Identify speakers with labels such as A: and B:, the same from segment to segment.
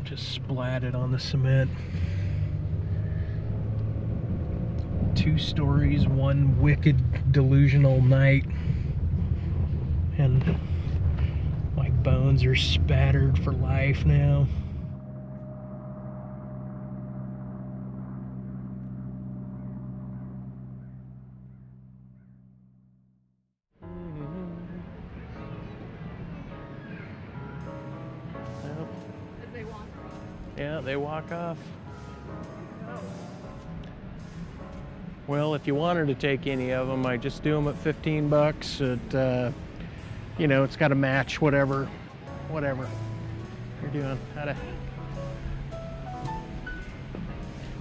A: Just splatted on the cement. 2 stories, one wicked, delusional night. And my bones are spattered for life now. Yeah, they walk off. Well, if you wanted to take any of them, I just do them at 15 bucks. You know, it's got to match whatever you're doing.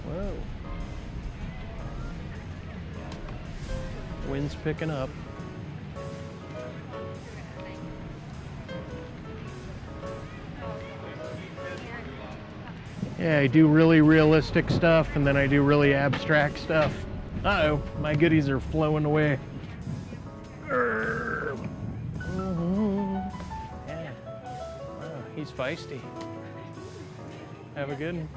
A: Whoa. Wind's picking up. Yeah, I do really realistic stuff, and then I do really abstract stuff. Uh-oh, my goodies are flowing away. Yeah. Wow, he's feisty. Have a good one.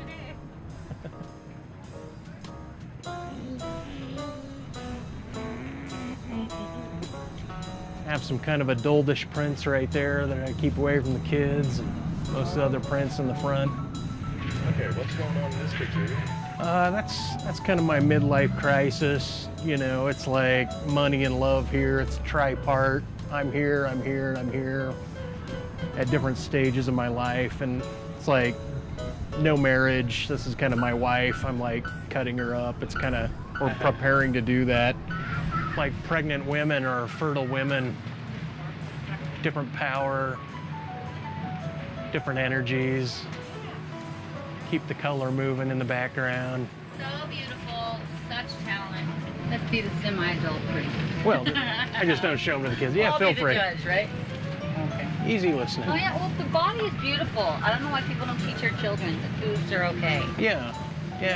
A: Have some kind of a doldish prints right there that I keep away from the kids, and most of the other prints in the front.
B: Okay, what's going on in this picture?
A: That's kind of my midlife crisis. You know, it's like money and love here. It's tripart. I'm here, and I'm here at different stages of my life. And it's like no marriage. This is kind of my wife. I'm like cutting her up. It's kind of, we're preparing to do that. Like pregnant women or fertile women, different power, different energies. Keep the color moving in the background.
C: So beautiful, such talent. Let's see the semi-adult pretty.
A: Well, I just don't show them to the kids. Yeah, feel free.
C: Judge, right? Okay.
A: Easy listening.
C: Oh yeah, well the body is beautiful. I don't know why people don't teach their children that boobs are okay.
A: Yeah,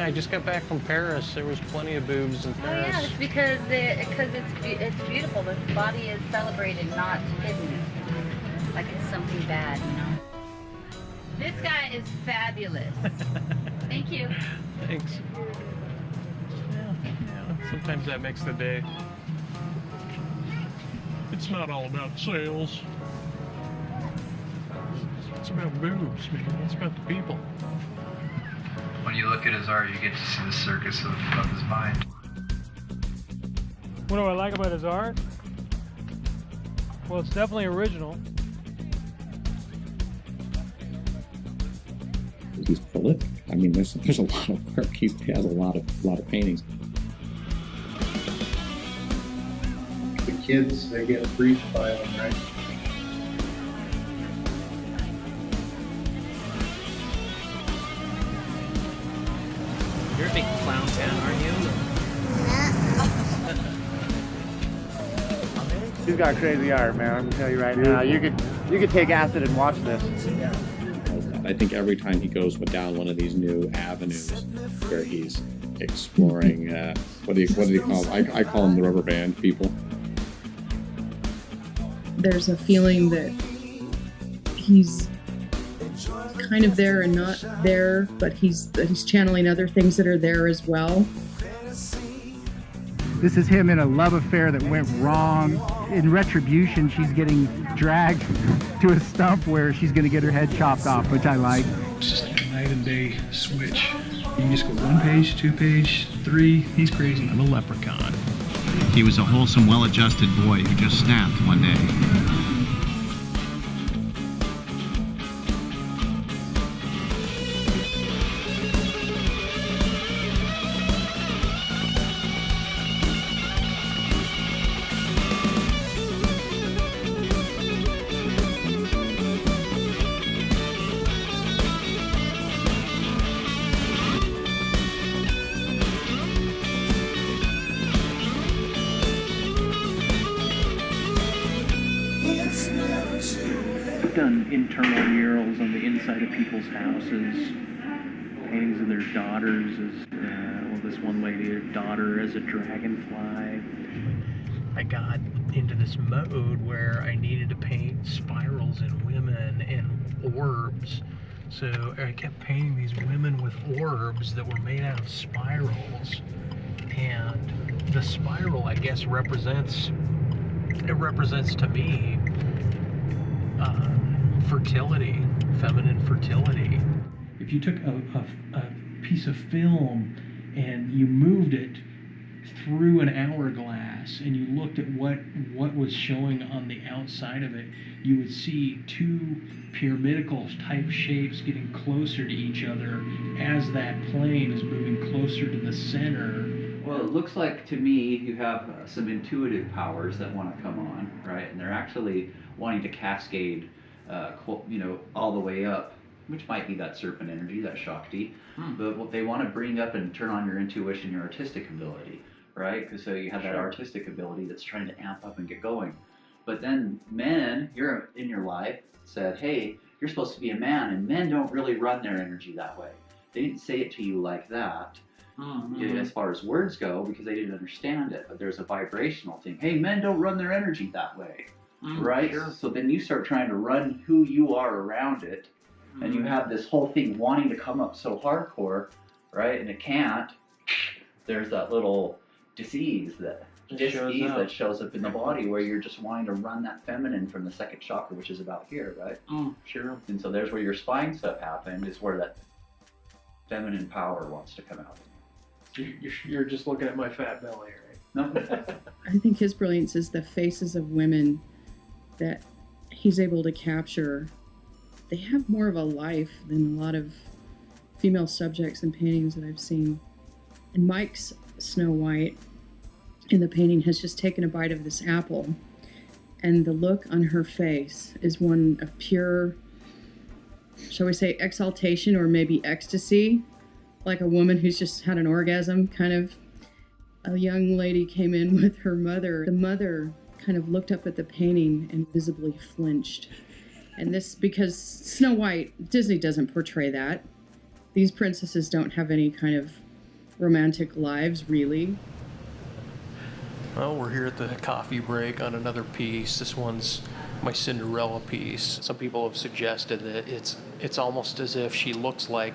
A: I just got back from Paris. There was plenty of boobs in Paris.
C: Oh yeah, it's because it's beautiful. The body is celebrated, not hidden. Like it's something bad, you know. This guy is fabulous. Thank you.
A: Thanks. Yeah, sometimes that makes the day. It's not all about sales. It's about boobs, man. It's about the people.
D: When you look at his art, you get to see the circus of his mind.
E: What do I like about his art? Well, it's definitely original.
F: He's prolific. I mean, there's a lot of work. He has a lot of paintings.
G: The kids, they get briefed by them, right?
H: You're a big clown fan, aren't you?
I: He's got crazy art, man. I'm gonna tell you right now. You could take acid and watch this.
F: I think every time he goes down one of these new avenues where he's exploring, what do you call them? I call them the rubber band people.
J: There's a feeling that he's kind of there and not there, but he's channeling other things that are there as well.
I: This is him in a love affair that went wrong. In retribution, she's getting dragged to a stump where she's going to get her head chopped off, which I like.
K: It's just like a night and day switch. You can just go 1 page, 2 page, 3. He's crazy. I'm a leprechaun.
L: He was a wholesome, well-adjusted boy who just snapped one day.
A: I've done internal murals on the inside of people's houses, paintings of their daughters as, well, this one lady, her daughter as a dragonfly. I got into this mode where I needed to paint spirals in women and orbs So I kept painting these women with orbs that were made out of spirals, and the spiral, I guess, represents to me fertility, feminine fertility.
K: If you took a piece of film and you moved it through an hourglass and you looked at what was showing on the outside of it, you would see two pyramidal type shapes getting closer to each other as that plane is moving closer to the center.
M: Well, it looks like to me you have some intuitive powers that want to come on, right? And they're actually wanting to cascade, all the way up, which might be that serpent energy, that Shakti. But what they want to bring up and turn on your intuition, your artistic ability, right? Because so you have that artistic ability that's trying to amp up and get going. But then men, you're in your life, said, hey, you're supposed to be a man, and men don't really run their energy that way. They didn't say it to you like that. As far as words go, because they didn't understand it, but there's a vibrational thing. Hey, men don't run their energy that way, right? Sure. So then you start trying to run who you are around it, and you have this whole thing wanting to come up so hardcore, right? And it can't. There's that little disease that shows up in the body where you're just wanting to run that feminine from the second chakra, which is about here, right?
H: Sure.
M: And so there's where your spine stuff happened, is where that feminine power wants to come out.
A: You're just looking at my fat belly, right?
M: No.
J: I think his brilliance is the faces of women that he's able to capture. They have more of a life than a lot of female subjects in paintings that I've seen. And Mike's Snow White in the painting has just taken a bite of this apple, and the look on her face is one of pure, shall we say, exaltation or maybe ecstasy, like a woman who's just had an orgasm, kind of. A young lady came in with her mother. The mother kind of looked up at the painting and visibly flinched. And this, because Snow White, Disney doesn't portray that. These princesses don't have any kind of romantic lives, really.
A: Well, we're here at the coffee break on another piece. This one's my Cinderella piece. Some people have suggested that it's almost as if she looks like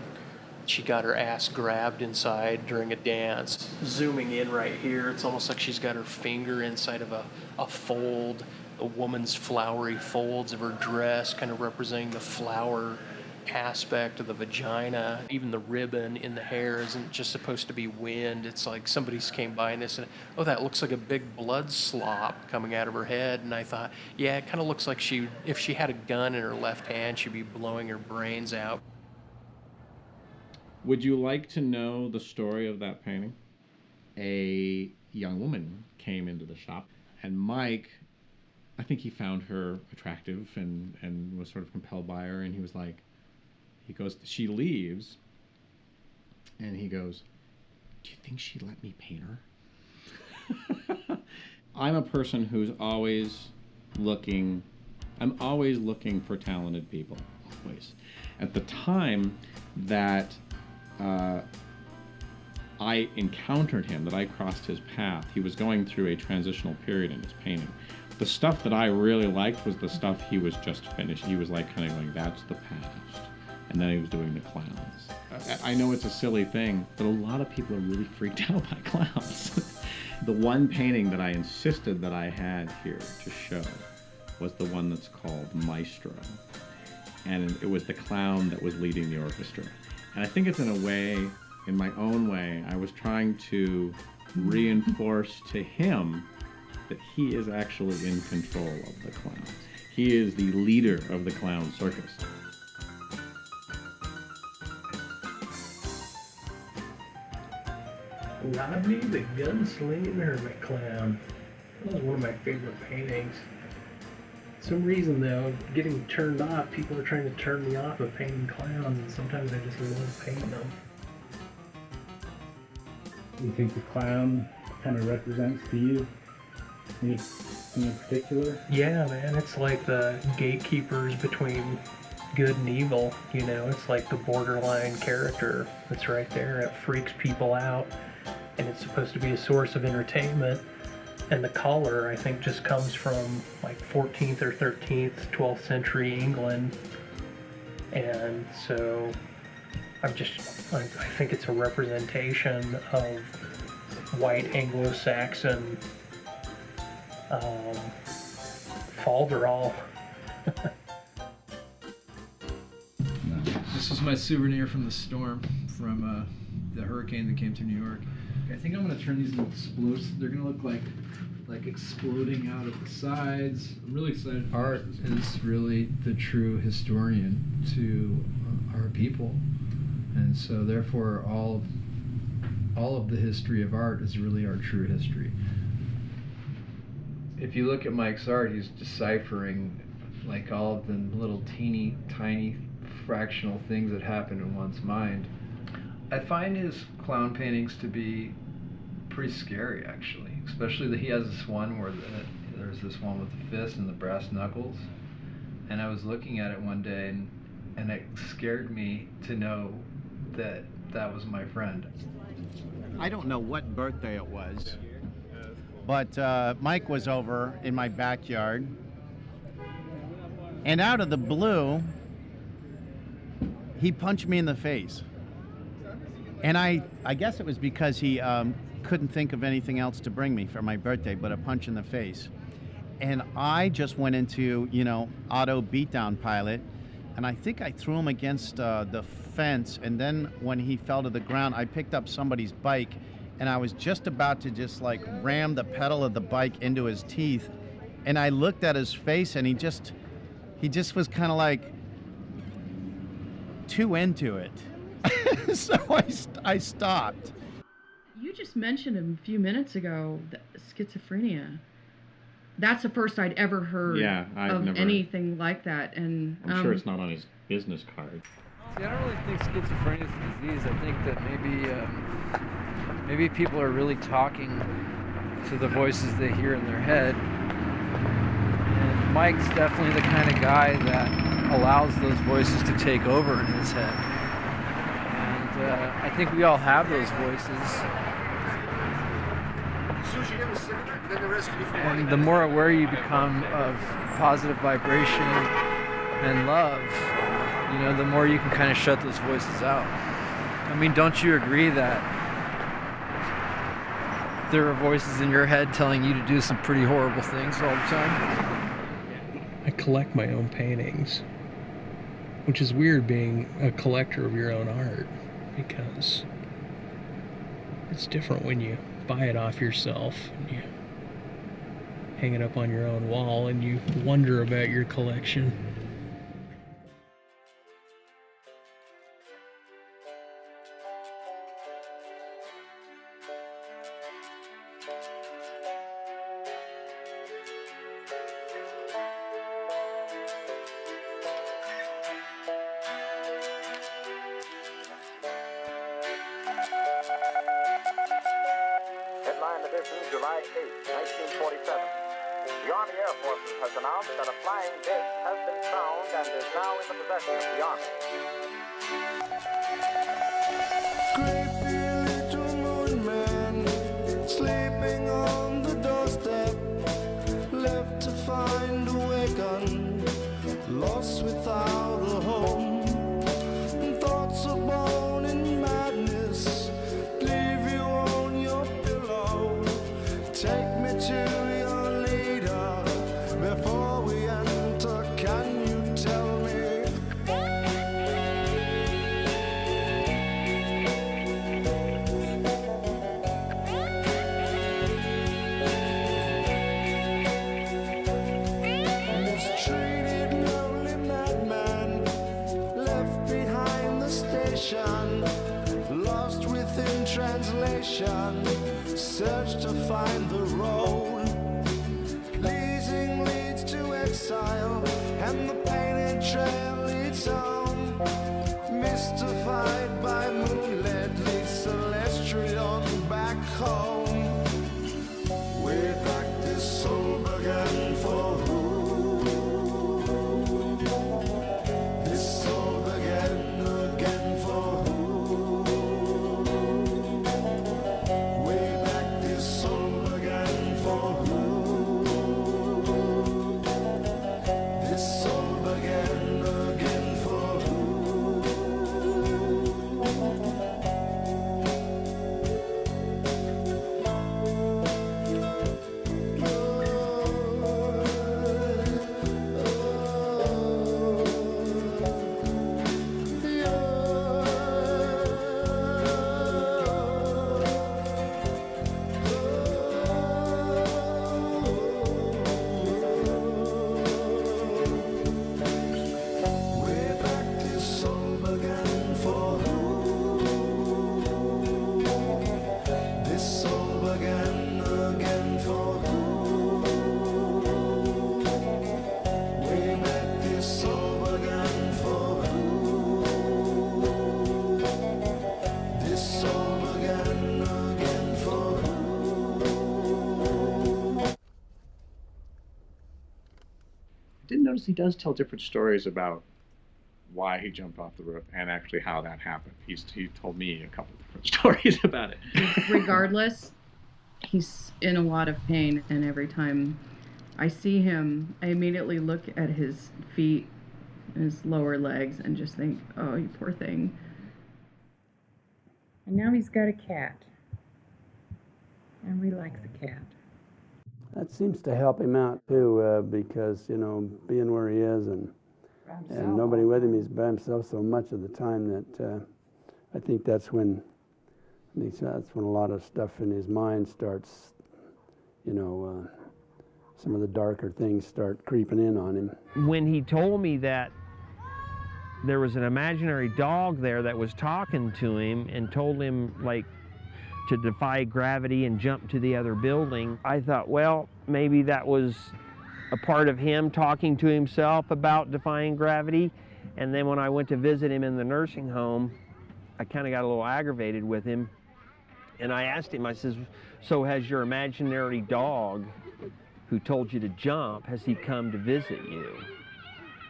A: she got her ass grabbed inside during a dance. Zooming in right here, it's almost like she's got her finger inside of a fold, a woman's flowery folds of her dress, kind of representing the flower aspect of the vagina. Even the ribbon in the hair isn't just supposed to be wind. It's like somebody's came by and they said, oh, that looks like a big blood slop coming out of her head. And I thought, yeah, it kind of looks like if she had a gun in her left hand, she'd be blowing her brains out.
F: Would you like to know the story of that painting? A young woman came into the shop, and Mike, I think he found her attractive and was sort of compelled by her, and she leaves, and he goes, do you think she'd let me paint her? I'm a person who's always looking for talented people, always. At the time that I encountered him, that I crossed his path, he was going through a transitional period in his painting. The stuff that I really liked was the stuff he was just finished. He was like kind of going, that's the past. And then he was doing the clowns. I know it's a silly thing, but a lot of people are really freaked out by clowns. The one painting that I insisted that I had here to show was the one that's called Maestro. And it was the clown that was leading the orchestra. And I think it's in my own way, I was trying to reinforce to him that he is actually in control of the clown. He is the leader of the clown circus.
A: Rodney the Gunslinger McClown. That was one of my favorite paintings. For some reason though, getting turned off, people are trying to turn me off of painting clowns, and sometimes I just love painting them.
I: You think the clown kind of represents to you? Anything in particular?
A: Yeah, man, it's like the gatekeepers between good and evil, you know? It's like the borderline character that's right there. It freaks people out, and it's supposed to be a source of entertainment. And the color, I think, just comes from like 14th or 13th, 12th century England. And so I think it's a representation of white Anglo-Saxon falderall.
N: This is my souvenir from the storm, from the hurricane that came through New York. I think I'm gonna turn these into explosives. They're gonna look like exploding out of the sides. I'm really excited. Art is really the true historian to our people, and so therefore all of the history of art is really our true history. If you look at Mike's art, he's deciphering like all of the little teeny tiny fractional things that happen in one's mind. I find his clown paintings to be pretty scary, actually. Especially that he has this one where there's this one with the fist and the brass knuckles. And I was looking at it one day, and it scared me to know that that was my friend.
I: I don't know what birthday it was, but Mike was over in my backyard, and out of the blue, he punched me in the face. And I guess it was because he couldn't think of anything else to bring me for my birthday but a punch in the face. And I just went into, auto beatdown pilot, and I think I threw him against the fence, and then when he fell to the ground, I picked up somebody's bike, and I was just about to just like ram the pedal of the bike into his teeth, and I looked at his face, and he just was kind of like too into it. So I stopped.
J: You just mentioned a few minutes ago schizophrenia. That's the first I'd ever heard of anything like that, and
F: I'm sure it's not on his business card.
N: See, I don't really think schizophrenia is a disease. I think that maybe people are really talking to the voices they hear in their head. And Mike's definitely the kind of guy that allows those voices to take over in his head. I think we all have those voices. And the more aware you become of positive vibration and love, the more you can kind of shut those voices out. I mean, don't you agree that there are voices in your head telling you to do some pretty horrible things all the time?
A: I collect my own paintings, which is weird being a collector of your own art, because it's different when you buy it off yourself and you hang it up on your own wall and you wonder about your collection.
O: Headline edition, July 8, 1947. The Army Air Forces has announced that a flying disc has been found and is now in the possession of the Army.
P: Creepy little moon man, sleeping on the doorstep, left to find a wagon, lost without a home. Thoughts are born in madness, leave you on your pillow. Take me to your leader before we enter. Can you tell me? Mistreated, lonely madman, left behind the station, lost within translation, search to find the road. Pleasing leads to exile, and the painted trail leads home. Mystified by moonlit, leads celestial back home. Way back this soul began for who? This soul began again for who? Way back this soul began for who? This soul began again for who?
F: did notice he does tell different stories about why he jumped off the roof and actually how that happened. He told me a couple different stories about it.
J: Regardless, he's in a lot of pain, and every time I see him, I immediately look at his feet and his lower legs and just think, oh, you poor thing.
Q: And now he's got a cat. And we like the cat.
R: That seems to help him out too, because, you know, being where he is and nobody with him, he's by himself so much of the time that I think that's when a lot of stuff in his mind starts, you know, some of the darker things start creeping in on him.
A: When he told me that there was an imaginary dog there that was talking to him and told him, like, to defy gravity and jump to the other building, I thought, well, maybe that was a part of him talking to himself about defying gravity. And then when I went to visit him in the nursing home, I kind of got a little aggravated with him. And I asked him, I says, so has your imaginary dog who told you to jump, has he come to visit you?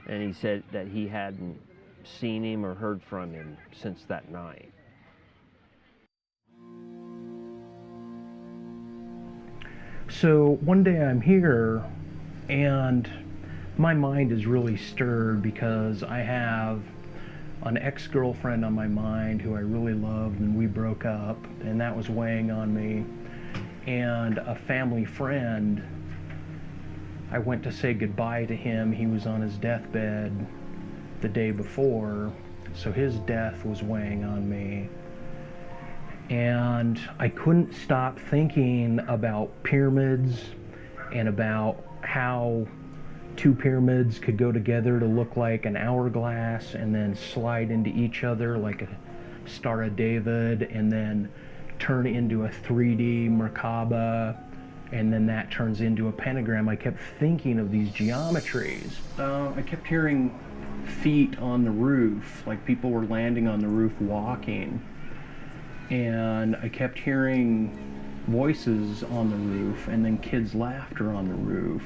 A: And he said that he hadn't seen him or heard from him since that night. So one day I'm here and my mind is really stirred because I have an ex-girlfriend on my mind who I really loved, and we broke up, and that was weighing on me. And a family friend, I went to say goodbye to him. He was on his deathbed the day before, so his death was weighing on me. And I couldn't stop thinking about pyramids and about how two pyramids could go together to look like an hourglass and then slide into each other like a Star of David and then turn into a 3D Merkaba, and then that turns into a pentagram. I kept thinking of these geometries. I kept hearing feet on the roof, like people were landing on the roof walking. And I kept hearing voices on the roof and then kids' laughter on the roof.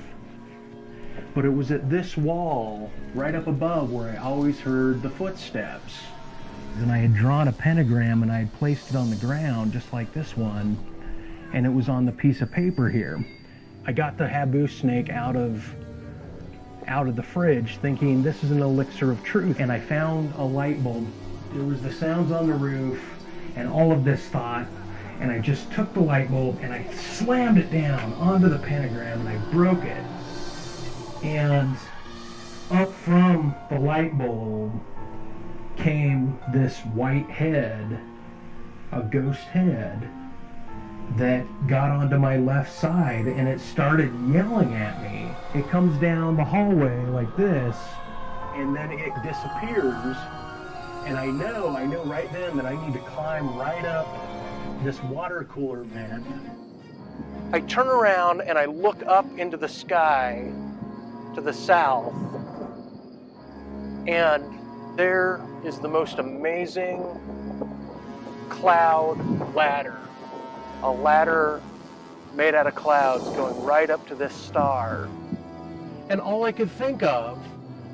A: But it was at this wall, right up above, where I always heard the footsteps. And I had drawn a pentagram and I had placed it on the ground, just like this one, and it was on the piece of paper here. I got the Habu snake out of the fridge, thinking this is an elixir of truth, and I found a light bulb. There was the sounds on the roof, and all of this thought, and I just took the light bulb and I slammed it down onto the pentagram and I broke it. And up from the light bulb came this white head, a ghost head, that got onto my left side and it started yelling at me. It comes down the hallway like this, and then it disappears. And I know right then that I need to climb right up this water cooler vent. I turn around and I look up into the sky to the south, and there is the most amazing cloud ladder. A ladder made out of clouds going right up to this star. And all I could think of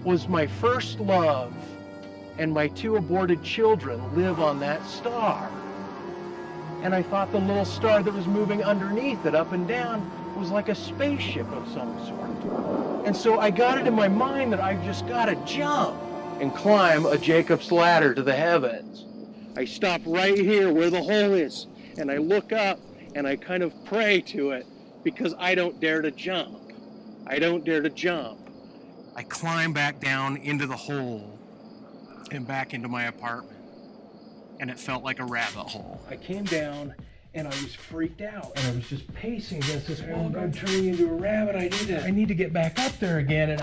A: was my first love and my two aborted children live on that star. And I thought the little star that was moving underneath it up and down was like a spaceship of some sort. And so I got it in my mind that I've just got to jump and climb a Jacob's ladder to the heavens. I stop right here where the hole is, and I look up and I kind of pray to it because I don't dare to jump. I don't dare to jump. I climb back down into the hole and back into my apartment, and it felt like a rabbit hole. I came down and I was freaked out, and I was just pacing against this wall. I'm turning into a rabbit. I need to get back up there again. And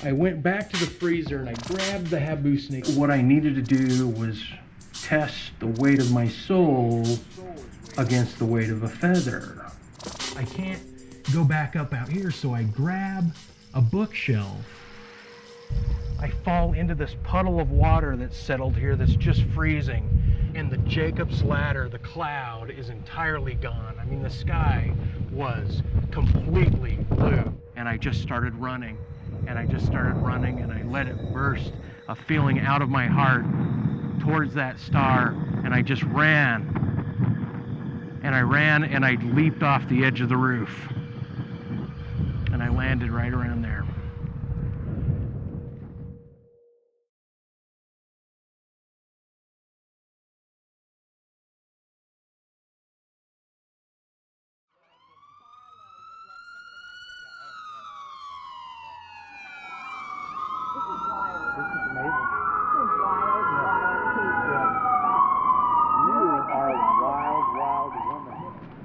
A: I went back to the freezer and I grabbed the Habu snake. What I needed to do was test the weight of my soul against the weight of a feather. I can't go back up out here, so I grab a bookshelf. I fall into this puddle of water that's settled here that's just freezing. And the Jacob's ladder, the cloud, is entirely gone. I mean, the sky was completely blue. And I just started running. and I just started running, and I let it burst a feeling out of my heart towards that star, and I just ran. And I ran, and I leaped off the edge of the roof. And I landed right around there.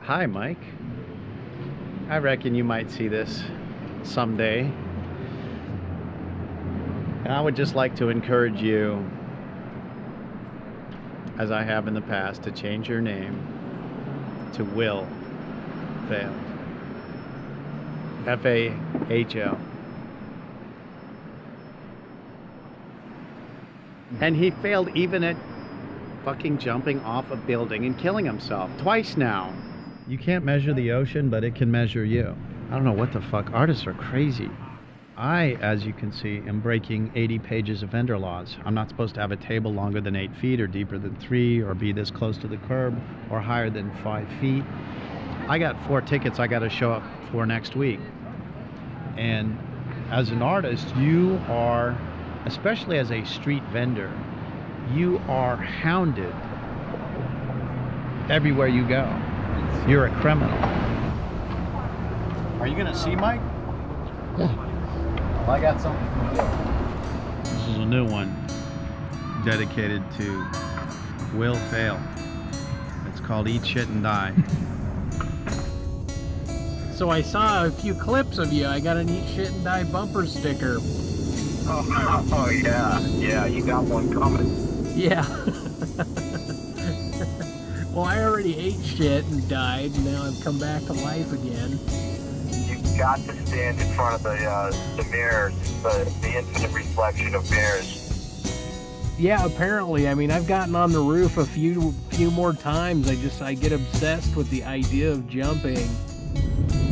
I: Hi, Mike. I reckon you might see this someday. And I would just like to encourage you, as I have in the past, to change your name to Will Fahl. F-A-H-L. And he failed even at fucking jumping off a building and killing himself twice now. You can't measure the ocean, but it can measure you. I don't know what the fuck. Artists are crazy. I, as you can see, am breaking 80 pages of vendor laws. I'm not supposed to have a table longer than 8 feet or deeper than 3 or be this close to the curb or higher than 5 feet. I got 4 tickets I got to show up for next week. And as an artist, you are, especially as a street vendor, you are hounded everywhere you go. You're a criminal. Are you gonna see Mike? Yeah. Well, I got something for you. This is a new one dedicated to Will Fahl. It's called Eat Shit and Die.
A: So I saw a few clips of you. I got an Eat Shit and Die bumper sticker.
O: Oh yeah. Yeah, you got one coming.
A: Yeah. Well, I already ate shit and died, and now I've come back to life again.
O: You've got to stand in front of the mirrors, the infinite reflection of mirrors.
A: Yeah, apparently. I mean, I've gotten on the roof a few more times. I get obsessed with the idea of jumping.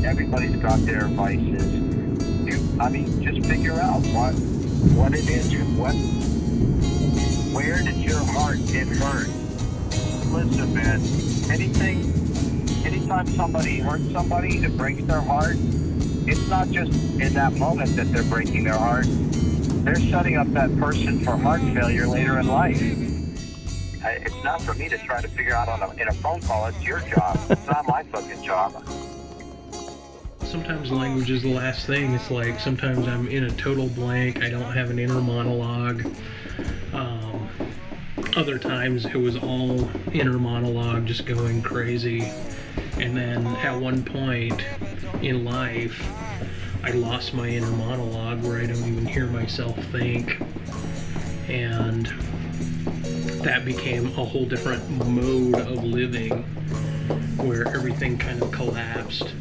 O: Everybody's got their vices. Just figure out what it is. Where did your heart get hurt? Listen, man, anytime somebody hurts somebody, it breaks their heart, it's not just in that moment that they're breaking their heart. They're setting up that person for heart failure later in life. It's not for me to try to figure out in a phone call. It's your job. It's not my fucking job.
A: Sometimes language is the last thing. It's like sometimes I'm in a total blank. I don't have an inner monologue. Other times it was all inner monologue, just going crazy. And then at one point in life, I lost my inner monologue where I don't even hear myself think. And that became a whole different mode of living where everything kind of collapsed.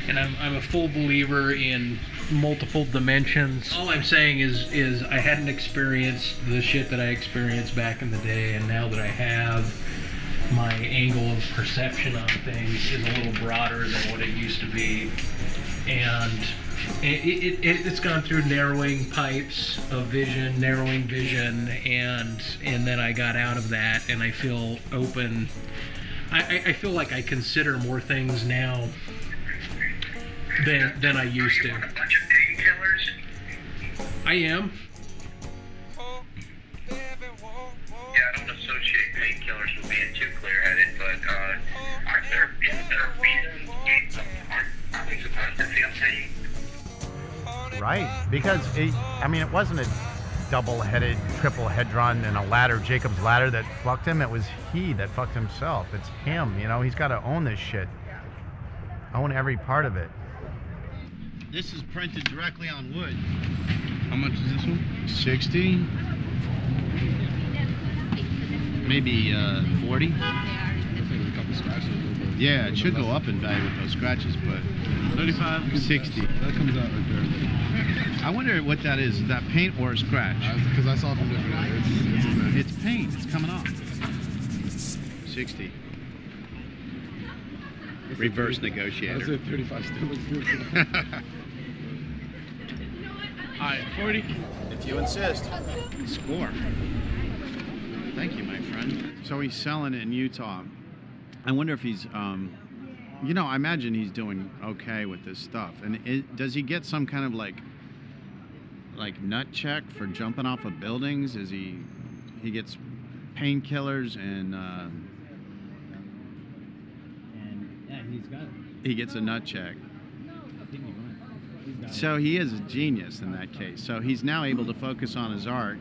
A: And I'm a full believer in multiple dimensions. All I'm saying is I hadn't experienced the shit that I experienced back in the day, and now that I have, my angle of perception on things is a little broader than what it used to be. And it's gone through narrowing pipes of vision, narrowing vision, and then I got out of that, and I feel open. I feel like I consider more things now than I used to.
O: A bunch of painkillers?
A: I am.
O: Yeah, I don't associate painkillers with being too clear-headed, but isn't there a reason aren't we supposed to feel pain?
I: Right, because it wasn't a double-headed, triple hedron and a ladder, Jacob's ladder, that fucked him. It was he that fucked himself. It's him, he's got to own this shit. Own every part of it. This is printed directly on wood.
L: How much is this one?
I: 60.
L: Maybe 40. A couple scratches. Yeah, it should go up in value with those scratches, but 35, 60. That comes out right there. I wonder what that is. Is that paint or a scratch? Because I saw it from different areas. It's paint. It's coming off. 60. Reverse negotiator. I said 35 still looks good. Alright, 40.
I: If you insist.
L: Score.
I: Thank you, my friend. So he's selling it in Utah. I wonder if he's, you know, I imagine he's doing okay with this stuff. And does he get some kind of like nut check for jumping off of buildings? Is he gets painkillers and
H: yeah, he's got it.
I: he gets a nut check. So he is a genius in that case. So he's now able to focus on his art.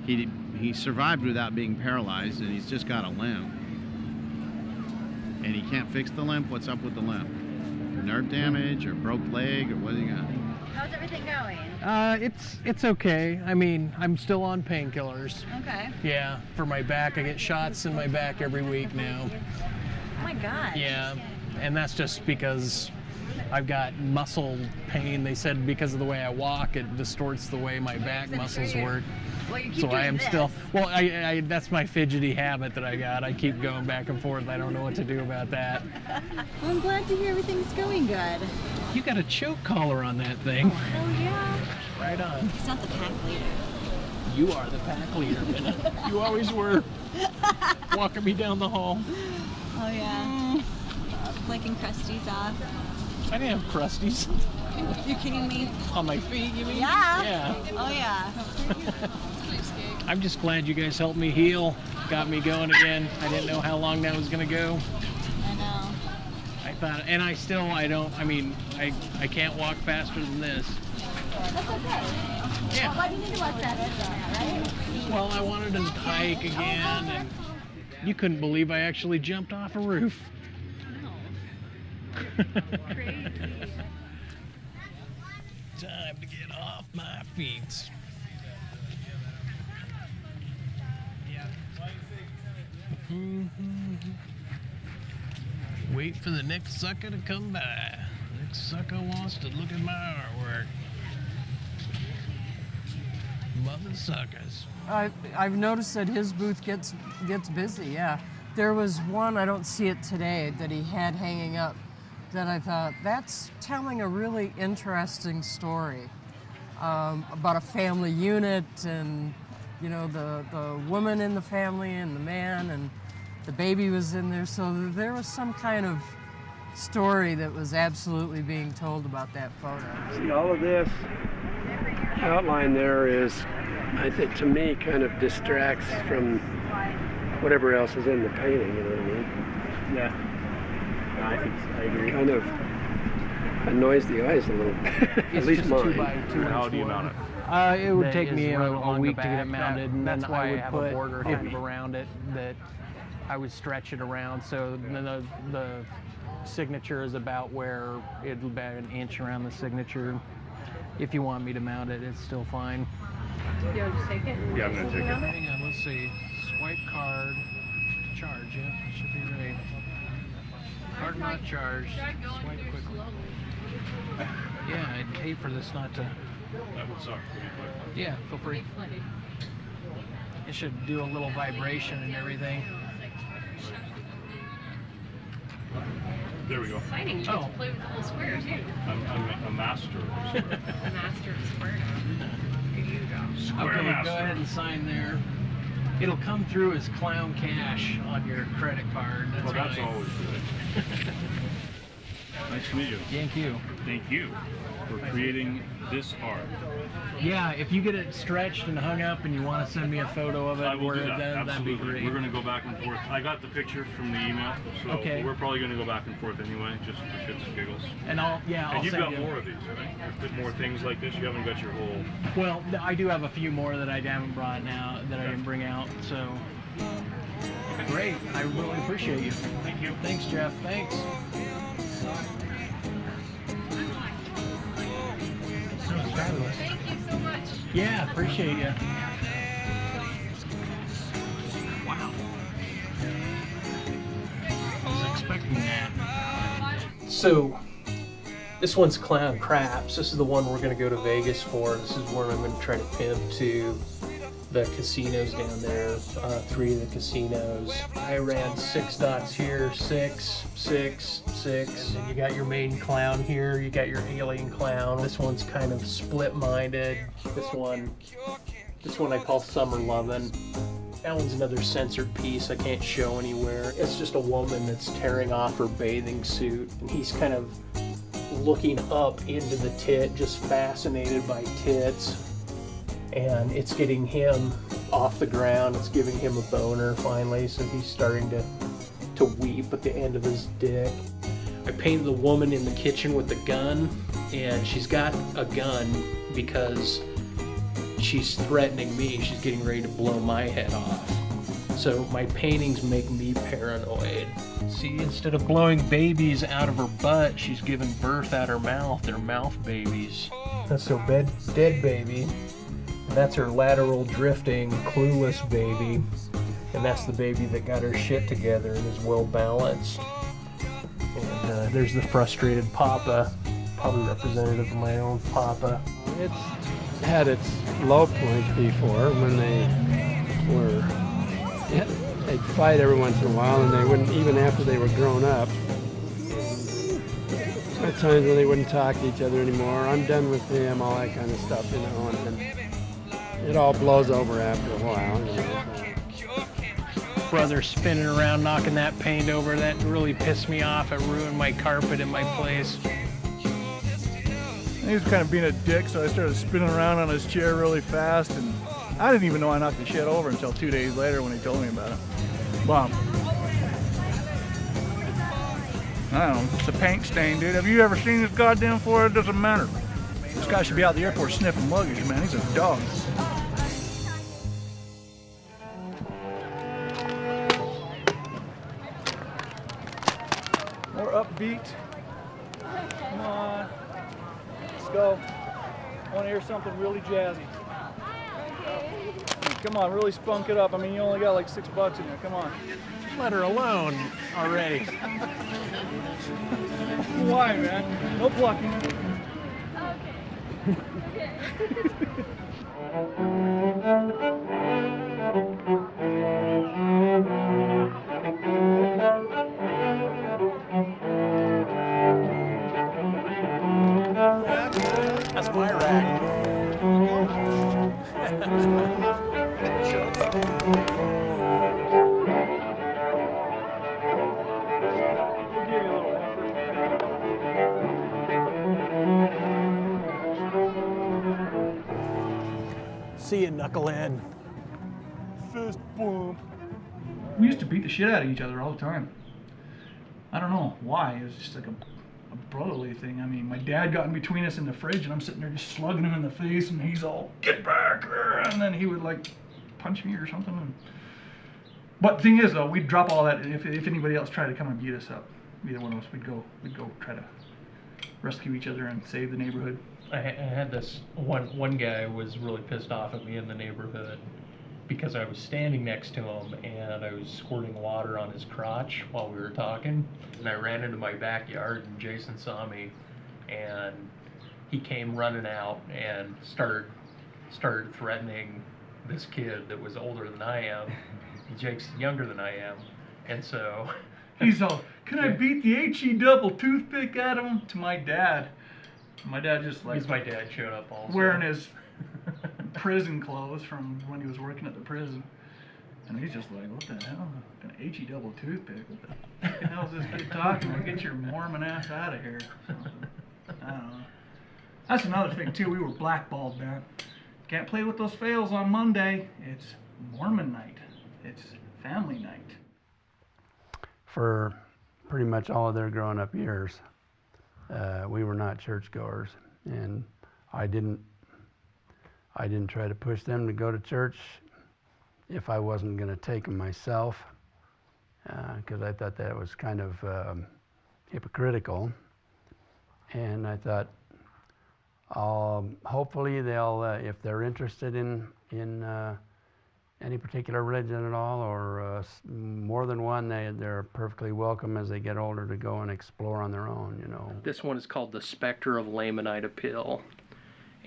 I: He survived without being paralyzed, and he's just got a limp. And he can't fix the limp. What's up with the limp? Nerve damage or broke leg or what do you got?
C: How's everything going?
A: It's okay. I mean, I'm still on painkillers.
C: Okay.
A: Yeah, for my back. I get shots in my back every week now.
C: Oh my God.
A: Yeah, and that's just because I've got muscle pain. They said because of the way I walk, it distorts the way my back muscles work.
C: Well, you keep
A: So I am
C: doing
A: still,
C: this.
A: well, I that's my fidgety habit that I got. I keep going back and forth. I don't know what to do about that.
C: Well, I'm glad to hear everything's going good.
A: You got a choke collar on that thing.
C: Oh, hell yeah.
A: Right on.
C: He's not the pack leader.
A: You are the pack leader, Minna. You always were. Walking me down the hall.
C: Oh, yeah. Flicking crusties off.
A: I didn't have crusties.
C: You're kidding me?
A: On my feet, you mean?
C: Yeah.
A: Yeah.
C: Oh, yeah.
A: I'm just glad you guys helped me heal. Got me going again. I didn't know how long that was going to go.
C: I know.
A: I thought, and I can't walk faster than this.
C: That's okay.
A: Yeah.
C: Well, why do you need to watch that, right?
A: Well, I wanted to hike again, and you couldn't believe I actually jumped off a roof.
C: Crazy.
A: Time to get off my feet. Wait for the next sucker to come by. Next sucker wants to look at my artwork. Mother suckers.
S: I've noticed that his booth gets busy, yeah. There was one, I don't see it today, that he had hanging up that I thought, that's telling a really interesting story about a family unit and, you know, the woman in the family and the man and the baby was in there. So there was some kind of story that was absolutely being told about that photo.
R: See, all of this outline there is, I think, to me, kind of distracts from whatever else is in the painting, you know what I mean?
A: Yeah. I agree.
R: Kind of annoys the eyes a little. At least mine.
B: How do you mount it?
A: It would take
B: is
A: me
B: run
A: a
B: along
A: week
B: the
A: to get it
B: back.
A: mounted, and then
B: That's why
A: I would
B: I have
A: put
B: a border
A: kind
B: kind
A: of around it that I would stretch it around. So then the signature is about where it'll be an inch around the signature. If you want me to mount it, it's still fine.
C: You want to just take it?
B: Yeah, I'm gonna take it.
A: Hang on, let's see. Swipe card, charge. Yeah, should be right. Card not charged. Swipe quickly. Yeah, I'd hate for this not to.
B: That would suck.
A: Yeah, feel free. It should do a little vibration and everything.
B: There we go.
C: Exciting. You get to play with the whole square, too.
B: I'm a master of square.
C: A master of square now. Here you go.
B: Square
A: Okay,
B: master.
A: go ahead and sign there. It'll come through as Clown Cash on your credit card.
B: Well, that's
A: fine.
B: always good. Nice to meet you.
A: Thank you.
B: Thank you for creating this art.
A: Yeah, if you get it stretched and hung up and you want to send me a photo of it,
B: I will
A: or
B: do that.
A: then that'd be
B: Absolutely.
A: great.
B: We're going to go back and forth. I got the picture from the email, so
A: Okay.
B: we're probably going to go back and forth anyway, just for shits and giggles.
A: And I'll
B: And you've
A: send
B: got
A: you.
B: more of these, right? There's more things like this. You haven't got your whole.
A: Well, I do have a few more that I haven't brought now that I didn't bring out. So great. I really appreciate you.
B: Thank you.
A: Thanks, Jeff. Thanks. That was fabulous.
C: Thank you so much.
A: Yeah, appreciate you. Wow. I was expecting that. So, this one's Clown Craps. This is the one we're going to go to Vegas for. This is where I'm going to try to pimp to the casinos down there, 3 of the casinos. I ran 6 dots here, 6, 6, 6. And then you got your main clown here, you got your alien clown. This one's kind of split-minded. This one I call Summer Lovin'. That one's another censored piece I can't show anywhere. It's just a woman that's tearing off her bathing suit, and he's kind of looking up into the tit, just fascinated by tits. And it's getting him off the ground. It's giving him a boner finally, so he's starting to weep at the end of his dick. I painted the woman in the kitchen with the gun, and she's got a gun because she's threatening me. She's getting ready to blow my head off. So my paintings make me paranoid. See, instead of blowing babies out of her butt, she's giving birth out her mouth. They're mouth babies. That's so dead baby. And that's her lateral drifting, clueless baby. And that's the baby that got her shit together and is well balanced. And there's the frustrated papa, probably representative of my own papa.
R: It's had its low points before when they'd fight every once in a while, and they wouldn't, even after they were grown up. At times when they wouldn't talk to each other anymore. I'm done with him, all that kind of stuff, you know, and it all blows over after a while, you know.
A: Brother spinning around, knocking that paint over, that really pissed me off. It ruined my carpet in my place.
T: He was kind of being a dick, so I started spinning around on his chair really fast, and I didn't even know I knocked the shit over until 2 days later when he told me about it. Well, I don't know, it's a paint stain, dude. Have you ever seen this goddamn floor? It doesn't matter. This guy should be out at the airport sniffing luggage, man. He's a dog. More upbeat. Come on. Let's go. I want to hear something really jazzy. Come on, really spunk it up. I mean, you only got like $6 in there. Come on.
A: Let her alone already.
T: Why, man? No plucking.
A: That's my rag. See you, knucklehead.
T: Fist bump. We used to beat the shit out of each other all the time. I don't know why. It was just like a brotherly thing. I mean, my dad got in between us in the fridge, and I'm sitting there just slugging him in the face, and he's all, get back, and then he would like punch me or something. But the thing is, though, we'd drop all that if anybody else tried to come and beat us up. Either one of us, we'd go try to rescue each other and save the neighborhood.
A: I had this one guy was really pissed off at me in the neighborhood because I was standing next to him and I was squirting water on his crotch while we were talking, and I ran into my backyard and Jason saw me, and he came running out and started threatening this kid that was older than I am. Jake's younger than I am, and so
T: he's all, can I beat the HE double toothpick at him? To my dad. My dad just like...
A: My dad showed up also.
T: Wearing his prison clothes from when he was working at the prison. And he's just like, what the hell? An HE double toothpick? What the hell is this kid talking about? Get your Mormon ass out of here. I don't know. That's another thing too, we were blackballed, man. Can't play with those fails on Monday. It's Mormon night. It's family night.
R: For pretty much all of their growing up years, we were not churchgoers, and I didn't try to push them to go to church if I wasn't going to take them myself, because I thought that was kind of hypocritical. And I thought, hopefully they'll, if they're interested in any particular religion at all, or more than one, they're perfectly welcome as they get older to go and explore on their own, you know.
A: This one is called the Spectre of Lamanite Appeal.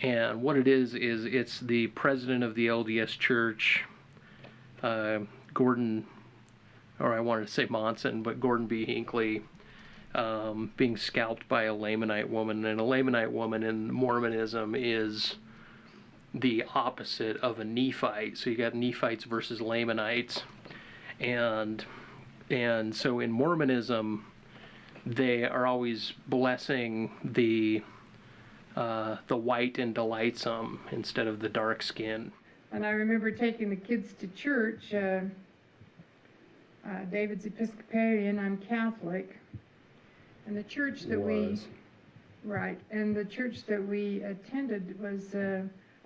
A: And what it is it's the president of the LDS Church, Gordon, or I wanted to say Monson, but Gordon B. Hinckley, being scalped by a Lamanite woman. And a Lamanite woman in Mormonism is the opposite of a Nephite. So you got Nephites versus Lamanites. And so in Mormonism, they are always blessing the white and delightsome instead of the dark skin.
Q: And I remember taking the kids to church. David's Episcopalian, I'm Catholic. And the church that the church that we attended was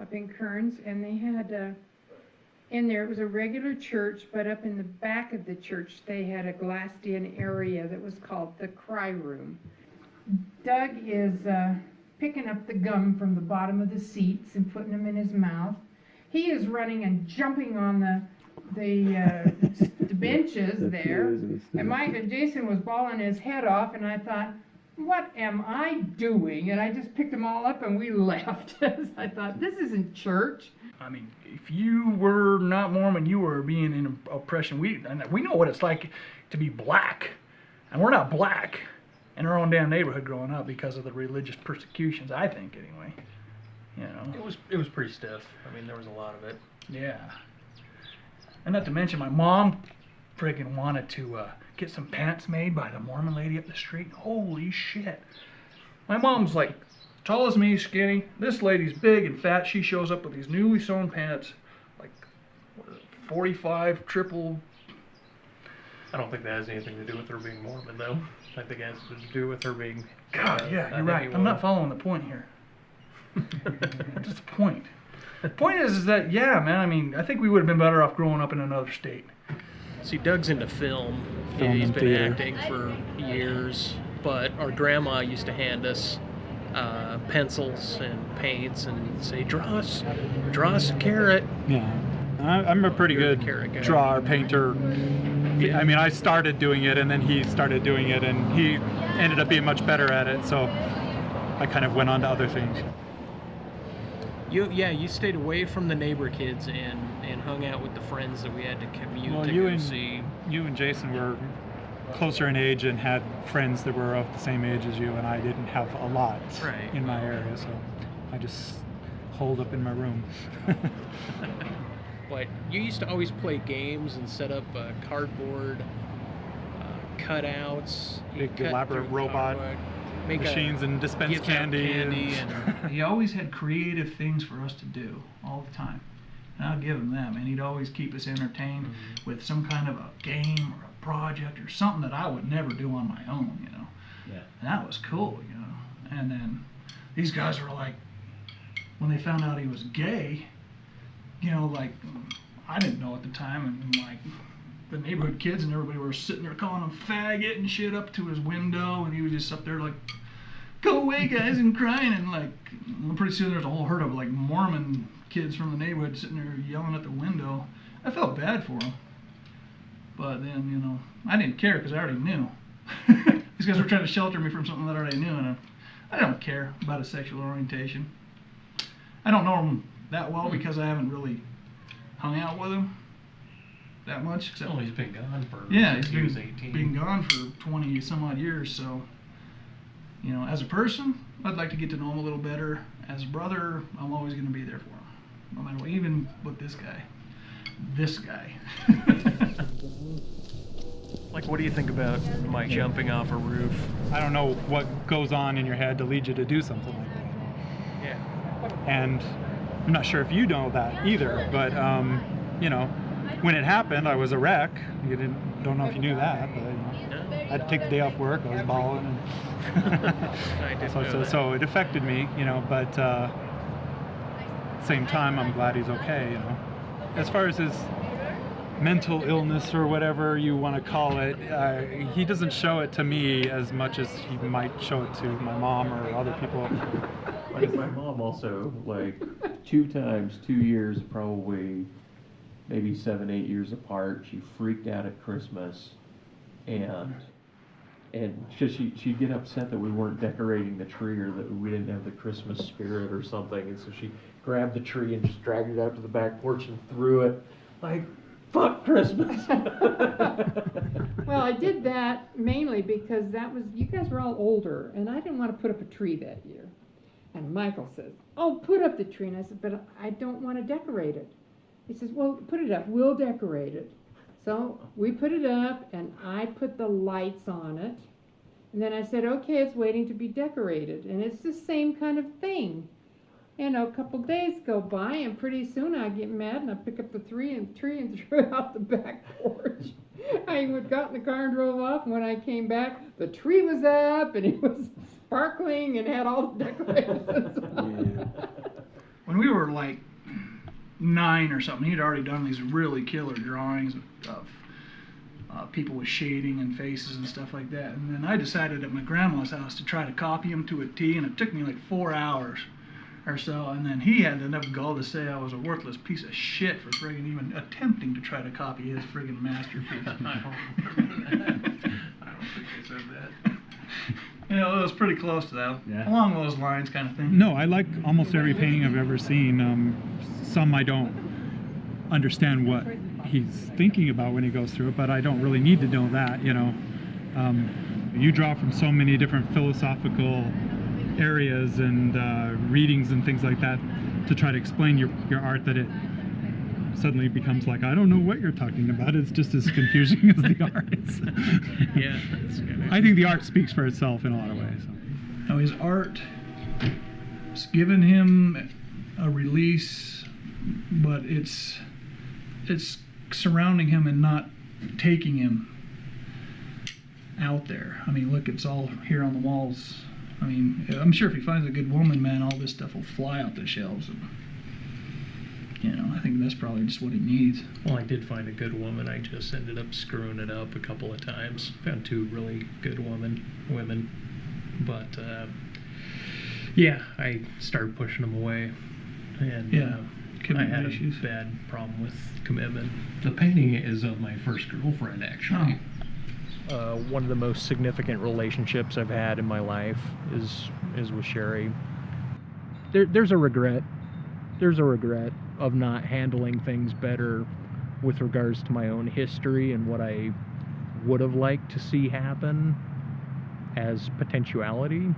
Q: up in Kearns, and they had in there, it was a regular church, but up in the back of the church, they had a glassed-in area that was called the Cry Room. Doug is picking up the gum from the bottom of the seats and putting them in his mouth. He is running and jumping on the benches there, and Mike and Jason was bawling his head off, and I thought, what am I doing? And I just picked them all up and we left. I thought, this isn't church.
T: I mean, if you were not Mormon, you were being in oppression. We know what it's like to be black, and we're not black in our own damn neighborhood growing up because of the religious persecutions. I think, anyway. You know,
A: It was pretty stiff. I mean, there was a lot of it.
T: yeah. And not to mention, my mom friggin' wanted to get some pants made by the Mormon lady up the street. Holy shit! My mom's like tall as me, skinny. This lady's big and fat. She shows up with these newly sewn pants, like 45 triple.
A: I don't think that has anything to do with her being Mormon, though. I think it has to do with her being...
T: God, yeah, you're right. I'm not following the point here. What's the point? The point is that, yeah, man, I mean, I think we would have been better off growing up in another state.
A: See, Doug's into film.
T: Film
A: He's
T: and
A: been
T: theater.
A: acting for years, but our grandma used to hand us pencils and paints and say, draw us a carrot.
U: Yeah, I'm a pretty good drawer, painter. I mean, I started doing it, and then he started doing it, and he ended up being much better at it, so I kind of went on to other things.
A: You stayed away from the neighbor kids and hung out with the friends that we had to commute
U: Well,
A: to
U: you
A: go
U: and
A: see.
U: you and Jason were closer in age and had friends that were of the same age as you, and I didn't have a lot in my area, so I just holed up in my room.
A: But you used to always play games and set up cardboard cutouts.
U: Big elaborate robot machines and dispense
A: give out
U: candy.
A: and
T: He always had creative things for us to do all the time. And I'll give him that, man. He'd always keep us entertained with some kind of a game or a project or something that I would never do on my own, you know.
M: Yeah.
T: And that was cool, you know. And then these guys were like, when they found out he was gay, you know, like, I didn't know at the time, and like, the neighborhood kids and everybody were sitting there calling him faggot and shit up to his window, and he was just up there like, go away guys, and crying, and like, pretty soon there's a whole herd of like Mormon kids from the neighborhood sitting there yelling at the window. I felt bad for him, but then, you know, I didn't care because I already knew. These guys were trying to shelter me from something that I already knew, and I don't care about his sexual orientation. I don't know him that well because I haven't really hung out with him that much. Except
A: he's been gone for
T: he's
A: he was 18.
T: been gone for 20 some odd years. So, you know, as a person, I'd like to get to know him a little better. As a brother, I'm always going to be there for him, no matter what. Even with this guy.
A: Like, what do you think about my jumping off a roof?
U: I don't know what goes on in your head to lead you to do something like that.
A: Yeah.
U: And I'm not sure if you know that either, but you know, when it happened, I was a wreck. Don't know if you knew that, but you know, I had to take the day off work. I was bawling, and so it affected me, you know. But at the same time, I'm glad he's okay, you know. As far as his mental illness or whatever you want to call it, he doesn't show it to me as much as he might show it to my mom or other people.
V: Like my mom also, like 2 times, 2 years, probably maybe 7, 8 years apart, she freaked out at Christmas, and And she'd get upset that we weren't decorating the tree or that we didn't have the Christmas spirit or something. And so she grabbed the tree and just dragged it out to the back porch and threw it. Like, fuck Christmas.
Q: Well, I did that mainly because you guys were all older, and I didn't want to put up a tree that year. And Michael says, "Oh, put up the tree." And I said, "But I don't want to decorate it." He says, "Well, put it up. We'll decorate it." So we put it up, and I put the lights on it. And then I said, "Okay, it's waiting to be decorated." And it's the same kind of thing. You know, a couple days go by, and pretty soon I get mad, and I pick up the tree and threw it out the back porch. I got in the car and drove off, and when I came back, the tree was up, and it was sparkling, and had all the decorations on.
T: When we were like 9 or something, he'd already done these really killer drawings of people with shading and faces and stuff like that. And then I decided at my grandma's house to try to copy him to a T, and it took me like 4 hours or so. And then he had enough gall to say I was a worthless piece of shit for friggin' even attempting to try to copy his friggin' masterpiece.
V: I don't think I said that.
T: You know, it was pretty close to that.
U: Yeah.
T: Along those lines kind of thing.
U: No, I like almost every painting I've ever seen. Some I don't understand what he's thinking about when he goes through it, but I don't really need to know that, you know. You draw from so many different philosophical areas and readings and things like that to try to explain your art that it suddenly becomes like, I don't know what you're talking about. It's just as confusing as the art.
H: Yeah, that's good.
U: I think the art speaks for itself in a lot of ways.
T: Now his art has given him a release, but it's surrounding him and not taking him out there. I mean, look, it's all here on the walls. I mean, I'm sure if he finds a good woman, man, all this stuff will fly out the shelves. And, you know, I think that's probably just what he needs.
A: Well, I did find a good woman. I just ended up screwing it up a couple of times. Found 2 really good women. But, yeah, I started pushing them away. And I had a bad problem with commitment.
D: The painting is of my first girlfriend, actually.
A: One of the most significant relationships I've had in my life is with Sherry. There's a regret. There's a regret of not handling things better with regards to my own history and what I would have liked to see happen as potentiality.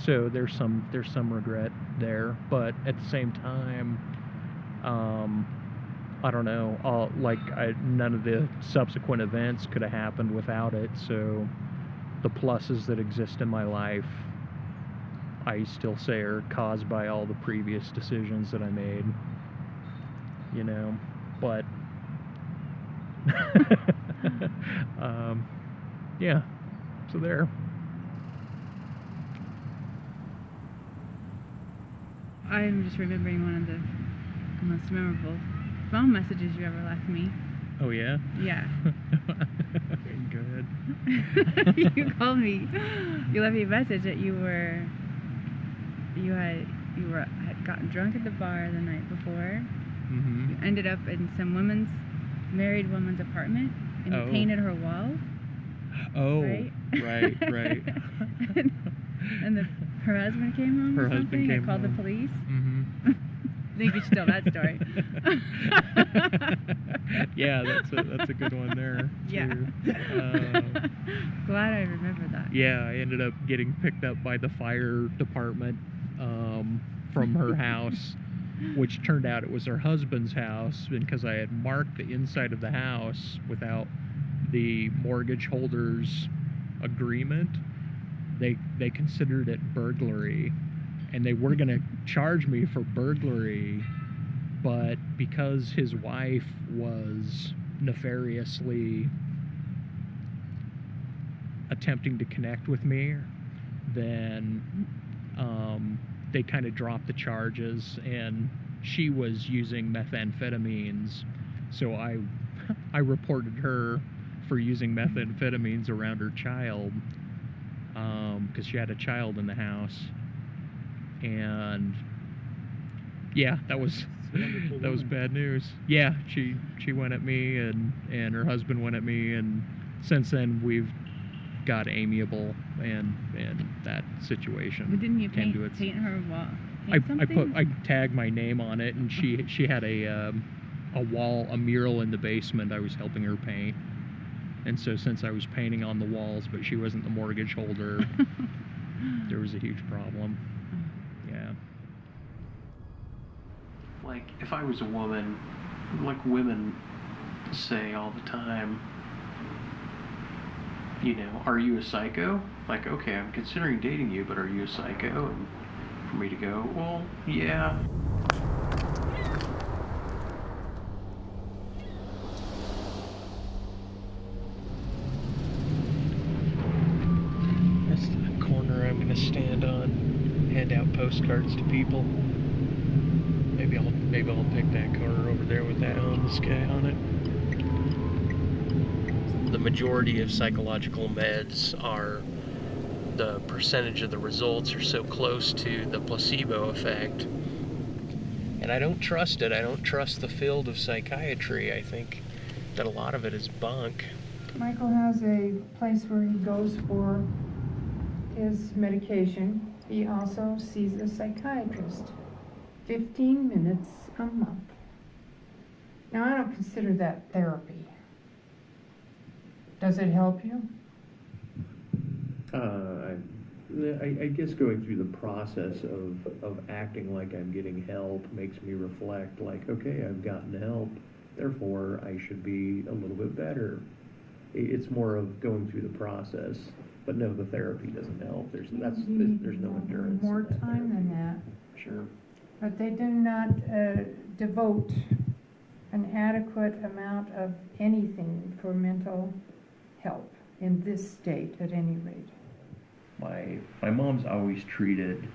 A: So there's some regret there, but at the same time, I don't know, none of the subsequent events could have happened without it, so the pluses that exist in my life, I still say are caused by all the previous decisions that I made, you know, but, yeah, so there.
E: I'm just remembering one of the most memorable phone messages you ever left me.
A: Oh yeah?
E: Yeah.
A: Good.
E: You called me. You left me a message that you had gotten drunk at the bar the night before.
A: Mm-hmm.
E: You ended up in some married woman's apartment, and you painted her wall.
A: Oh,
E: right.
A: right.
E: and her husband came home.
A: Her
E: or
A: husband
E: something,
A: came
E: and called
A: home.
E: the police.
A: Mm-hmm.
E: I think we should tell that story.
A: Yeah, that's a good one there.
E: Yeah. Glad I remember that.
A: Yeah, I ended up getting picked up by the fire department from her house, which turned out it was her husband's house, because I had marked the inside of the house without the mortgage holder's agreement. They considered it burglary, and they were going to charge me for burglary, but because his wife was nefariously attempting to connect with me, then they kind of dropped the charges, and she was using methamphetamines, so I reported her for using methamphetamines around her child, because she had a child in the house. And yeah, that was that was bad news. Yeah, she went at me, and her husband went at me, and since then we've got amiable, and that situation
E: But didn't you
A: came
E: paint,
A: to its.
E: paint her wall?
A: I tagged my name on it, and she had a mural in the basement I was helping her paint, and so since I was painting on the walls, but she wasn't the mortgage holder, there was a huge problem. Yeah.
G: Like, if I was a woman, like women say all the time, you know, are you a psycho? Like, okay, I'm considering dating you, but are you a psycho? And for me to go, well, yeah.
A: That's the corner I'm gonna stand on, hand out postcards to people. Maybe I'll pick that corner over there with that homeless guy on it. The majority of psychological meds are, the percentage of the results are so close to the placebo effect. And I don't trust it. I don't trust the field of psychiatry. I think that a lot of it is bunk.
Q: Michael has a place where he goes for his medication. He also sees a psychiatrist. 15 minutes a month. Now, I don't consider that therapy. Does it help you?
V: I guess going through the process of acting like I'm getting help makes me reflect, like, okay, I've gotten help, therefore I should be a little bit better. It's more of going through the process, but no, the therapy doesn't help. There's no endurance.
Q: More time than that.
V: Sure.
Q: But they do not devote an adequate amount of anything for mental help in this state, at any rate.
V: My mom's always treated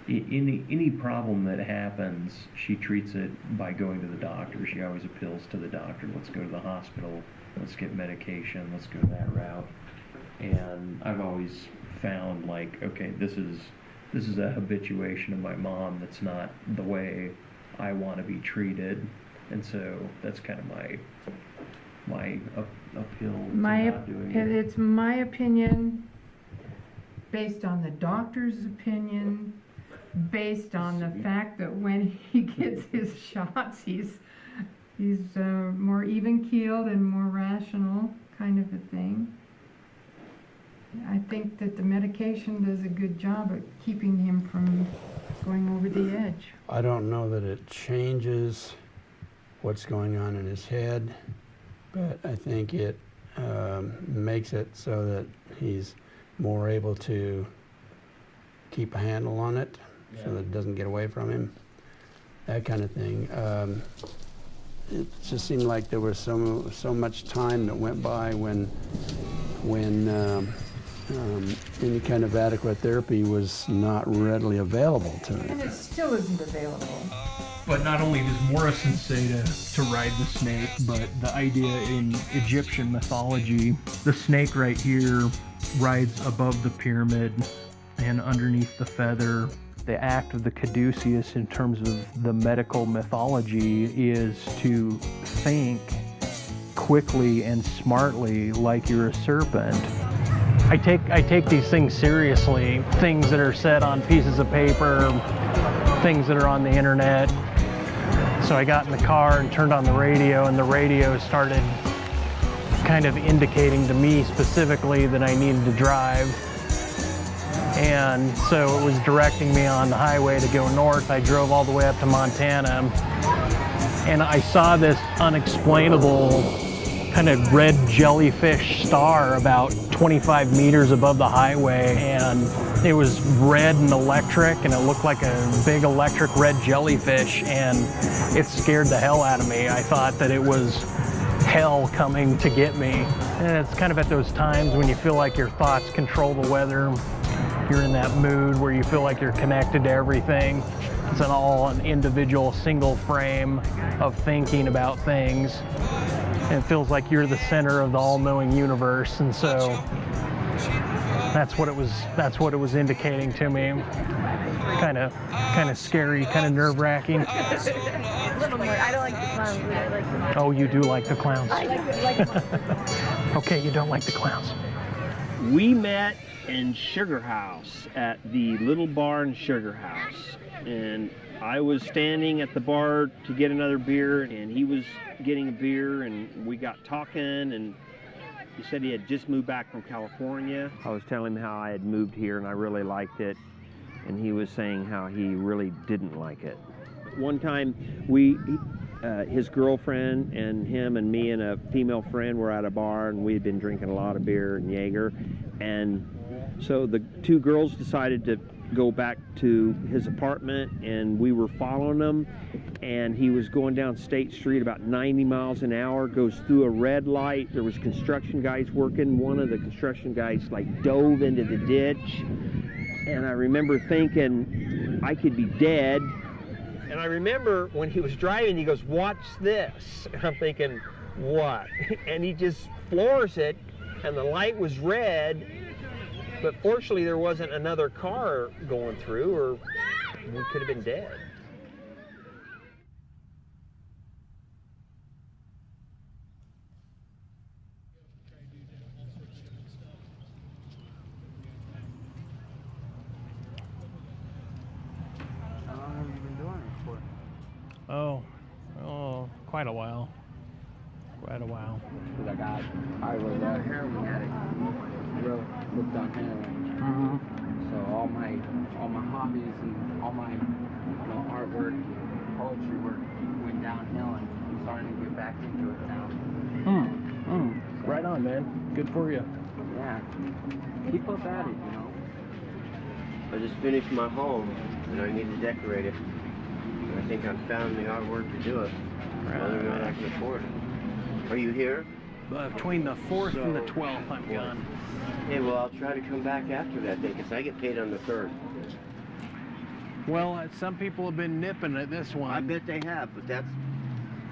V: any problem that happens, she treats it by going to the doctor. She always appeals to the doctor. Let's go to the hospital. Let's get medication. Let's go that route. And I've always found, like, okay, this is a habituation of my mom that's not the way I want to be treated, and so that's kind of my appeal to not doing it.
Q: It's my opinion, based on the doctor's opinion, based on the fact that when he gets his shots, he's more even-keeled and more rational, kind of a thing. I think that the medication does a good job at keeping him from going over the edge.
R: I don't know that it changes what's going on in his head, but I think it makes it so that he's more able to keep a handle on it, so that it doesn't get away from him, that kind of thing. It just seemed like there was so much time that went by when any kind of adequate therapy was not readily available to him.
Q: And it still isn't available.
A: But not only does Morrison say to ride the snake, but the idea in Egyptian mythology, the snake right here rides above the pyramid and underneath the feather. The act of the caduceus in terms of the medical mythology is to think quickly and smartly like you're a serpent. I take these things seriously, things that are said on pieces of paper, things that are on the internet. So I got in the car and turned on the radio, and the radio started kind of indicating to me specifically that I needed to drive. And so it was directing me on the highway to go north. I drove all the way up to Montana, and I saw this unexplainable kind of red jellyfish star about 25 meters above the highway, and it was red and electric, and it looked like a big electric red jellyfish, and it scared the hell out of me. I thought that it was hell coming to get me. And it's kind of at those times when you feel like your thoughts control the weather. You're in that mood where you feel like you're connected to everything. It's an individual single frame of thinking about things. And it feels like you're the center of the all-knowing universe. And so That's what it was. That's what it was indicating to me. Kind of scary, kind of nerve-wracking.
C: A little more. I don't like the clowns. I like the
A: Oh, you do like the clowns.
C: I like
A: Okay, you don't like the clowns.
K: We met in Sugar House at the Little Barn Sugar House, and I was standing at the bar to get another beer, and he was getting a beer, and we got talking, and he said he had just moved back from California. I was telling him how I had moved here and I really liked it, and he was saying how he really didn't like it. One time, his girlfriend and him and me and a female friend were at a bar, and we had been drinking a lot of beer and Jaeger, and so the two girls decided to go back to his apartment, and we were following him, and he was going down State Street about 90 miles an hour, goes through a red light. There was construction guys working. One of the construction guys like dove into the ditch, and I remember thinking I could be dead. And I remember when he was driving, he goes, "Watch this." And I'm thinking, what? And he just floors it, and the light was red, but fortunately there wasn't another car going through, or we could have been dead.
N: How long have you been doing it for?
A: Oh, quite a while. Quite a while.
N: Because I was a heroin addict, real hooked on heroin. So all my hobbies and all my artwork, poetry work went downhill, and I'm starting to get back into it now.
A: Right on, man. Good for you.
N: Yeah. Keep up at it,
K: I just finished my home, and I need to decorate it. And I think I've found the artwork to do it, whether or not I can afford it. Are you here?
A: Between the 4th and the 12th, I'm gone.
K: Hey, well, I'll try to come back after that day, because I get paid on the 3rd.
A: Well, some people have been nipping at this one.
K: I bet they have, but that's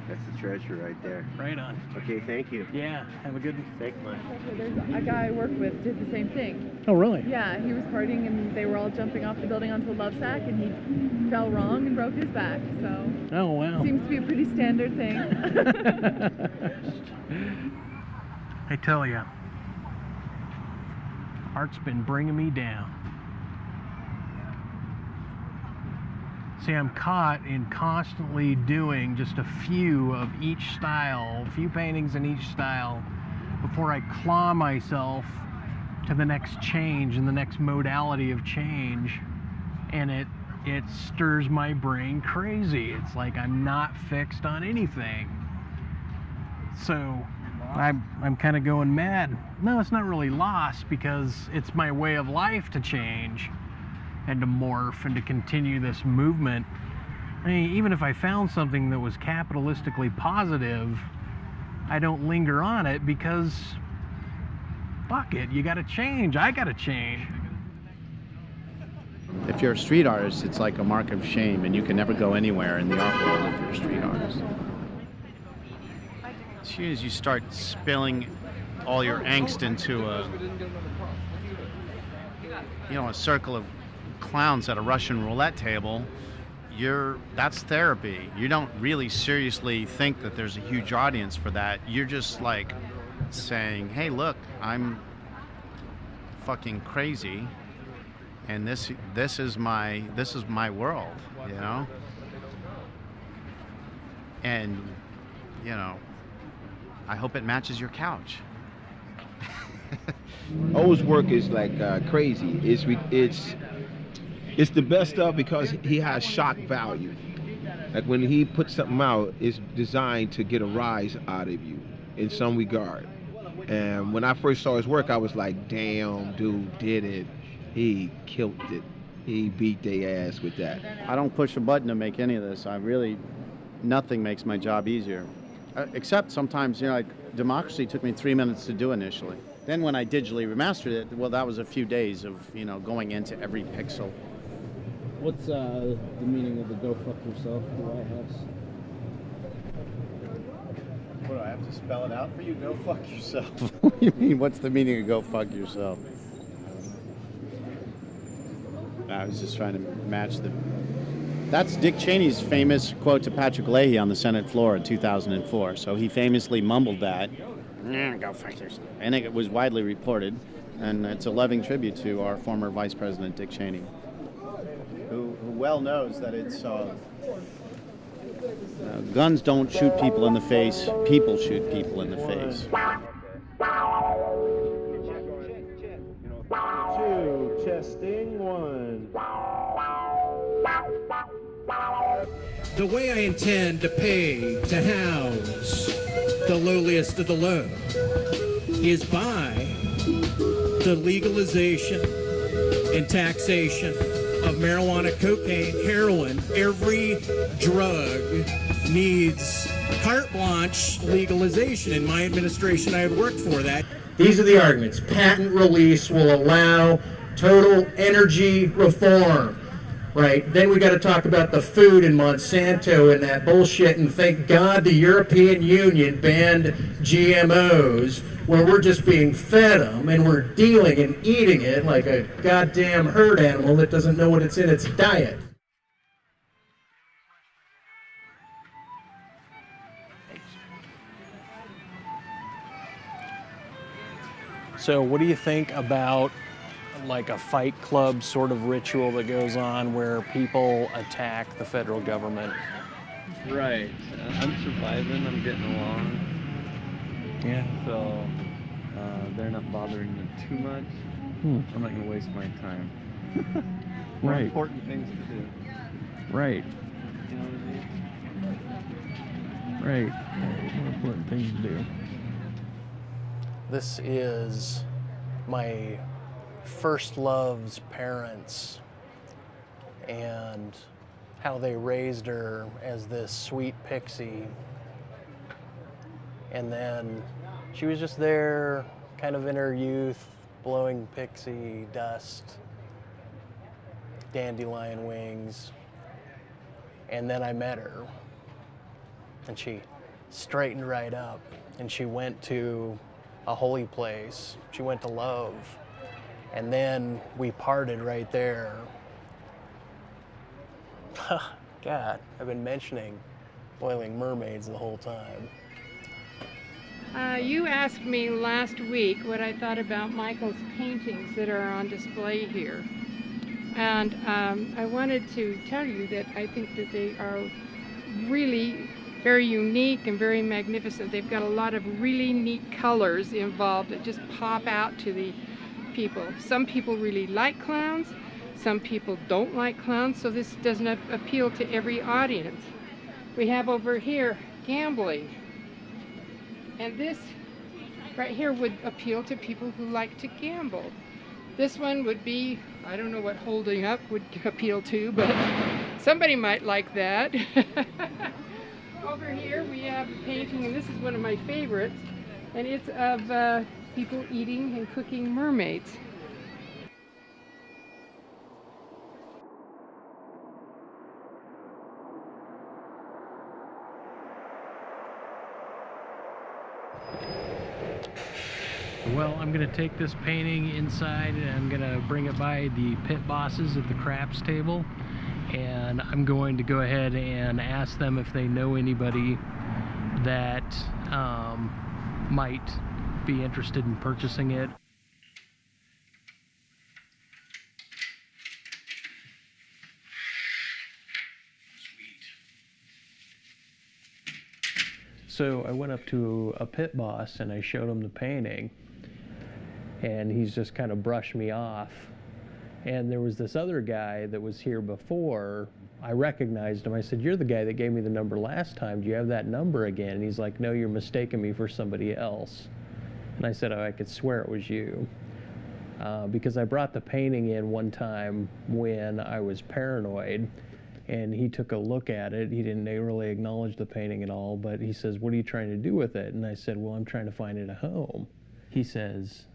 K: the treasure right there.
A: Right on.
K: Okay, thank you.
A: Yeah, have a good one.
K: Thanks, man.
E: There's a guy I work with did the same thing.
A: Oh, really?
E: Yeah, he was partying and they were all jumping off the building onto a love sack, and he fell wrong and broke his back. So.
A: Oh, wow.
E: Seems to be a pretty standard thing.
A: I tell you, art's been bringing me down. See, I'm caught in constantly doing just a few of each style, a few paintings in each style, before I claw myself to the next change and the next modality of change. And it stirs my brain crazy. It's like I'm not fixed on anything. So I'm kind of going mad. No, it's not really lost, because it's my way of life to change and to morph and to continue this movement. I mean, even if I found something that was capitalistically positive, I don't linger on it, because fuck it, you gotta change. I gotta change.
I: If you're a street artist, it's like a mark of shame, and you can never go anywhere in the art world if you're a street artist. As soon as you start spilling all your angst into a circle of clowns at a Russian roulette table, that's therapy. You don't really seriously think that there's a huge audience for that. You're just like saying, hey, look, I'm fucking crazy, and this is my world, you know? And, I hope it matches your couch.
W: O's work is like crazy. It's the best stuff because he has shock value. Like when he puts something out, it's designed to get a rise out of you in some regard. And when I first saw his work, I was like, damn, dude did it. He killed it. He beat their ass with that.
I: I don't push a button to make any of this. Nothing makes my job easier. Except sometimes, like Democracy took me 3 minutes to do initially. Then when I digitally remastered it, well, that was a few days of, going into every pixel.
N: What's the meaning of the "Go Fuck Yourself" the White House?
I: What, do I have to spell it out for you? Go fuck yourself. What do you mean, what's the meaning of go fuck yourself? I was just trying to match the... That's Dick Cheney's famous quote to Patrick Leahy on the Senate floor in 2004. So he famously mumbled that. Go fuck yourself. And it was widely reported. And it's a loving tribute to our former Vice President Dick Cheney, who well knows that it's... guns don't shoot people in the face. People shoot people in the face.
F: 2, testing 1.
J: The way I intend to pay to house the lowliest of the low is by the legalization and taxation of marijuana, cocaine, heroin. Every drug needs carte blanche legalization. In my administration, I had worked for that. These are the arguments. Patent release will allow total energy reform. Right, then we got to talk about the food in Monsanto and that bullshit, and thank God the European Union banned GMOs, where we're just being fed them and we're dealing and eating it like a goddamn herd animal that doesn't know what it's in its diet.
A: So what do you think about like a fight club sort of ritual that goes on where people attack the federal government?
P: Right. I'm surviving. I'm getting along.
A: Yeah.
P: So they're not bothering me too much. I'm not going to waste my time. More
A: Right.
P: important things to do.
A: Right.
P: You know what I mean?
A: Right. More important things to do. This is my first love's parents and how they raised her as this sweet pixie, and then she was just there kind of in her youth blowing pixie dust, dandelion wings, and then I met her and she straightened right up and she went to a holy place. She went to Love. And then we parted right there. God, I've been mentioning boiling mermaids the whole time.
Q: You asked me last week what I thought about Michael's paintings that are on display here. And I wanted to tell you that I think that they are really very unique and very magnificent. They've got a lot of really neat colors involved that just pop out to the people. Some people really like clowns, some people don't like clowns, so this doesn't appeal to every audience. We have over here gambling, and this right here would appeal to people who like to gamble. This one would be, I don't know what holding up would appeal to, but somebody might like that. Over here we have a painting, and this is one of my favorites, and it's of people eating and cooking mermaids.
A: Well, I'm going to take this painting inside and I'm going to bring it by the pit bosses at the craps table, and I'm going to go ahead and ask them if they know anybody that might be interested in purchasing it. So I went up to a pit boss and I showed him the painting, and he's just kind of brushed me off. And there was this other guy that was here before. I recognized him. I said, "You're the guy that gave me the number last time. Do you have that number again?" And he's like, "No, you're mistaking me for somebody else." And I said, "Oh, I could swear it was you." Because I brought the painting in one time when I was paranoid, and he took a look at it. He didn't really acknowledge the painting at all, but he says, "What are you trying to do with it?" And I said, "Well, I'm trying to find it a home." He says,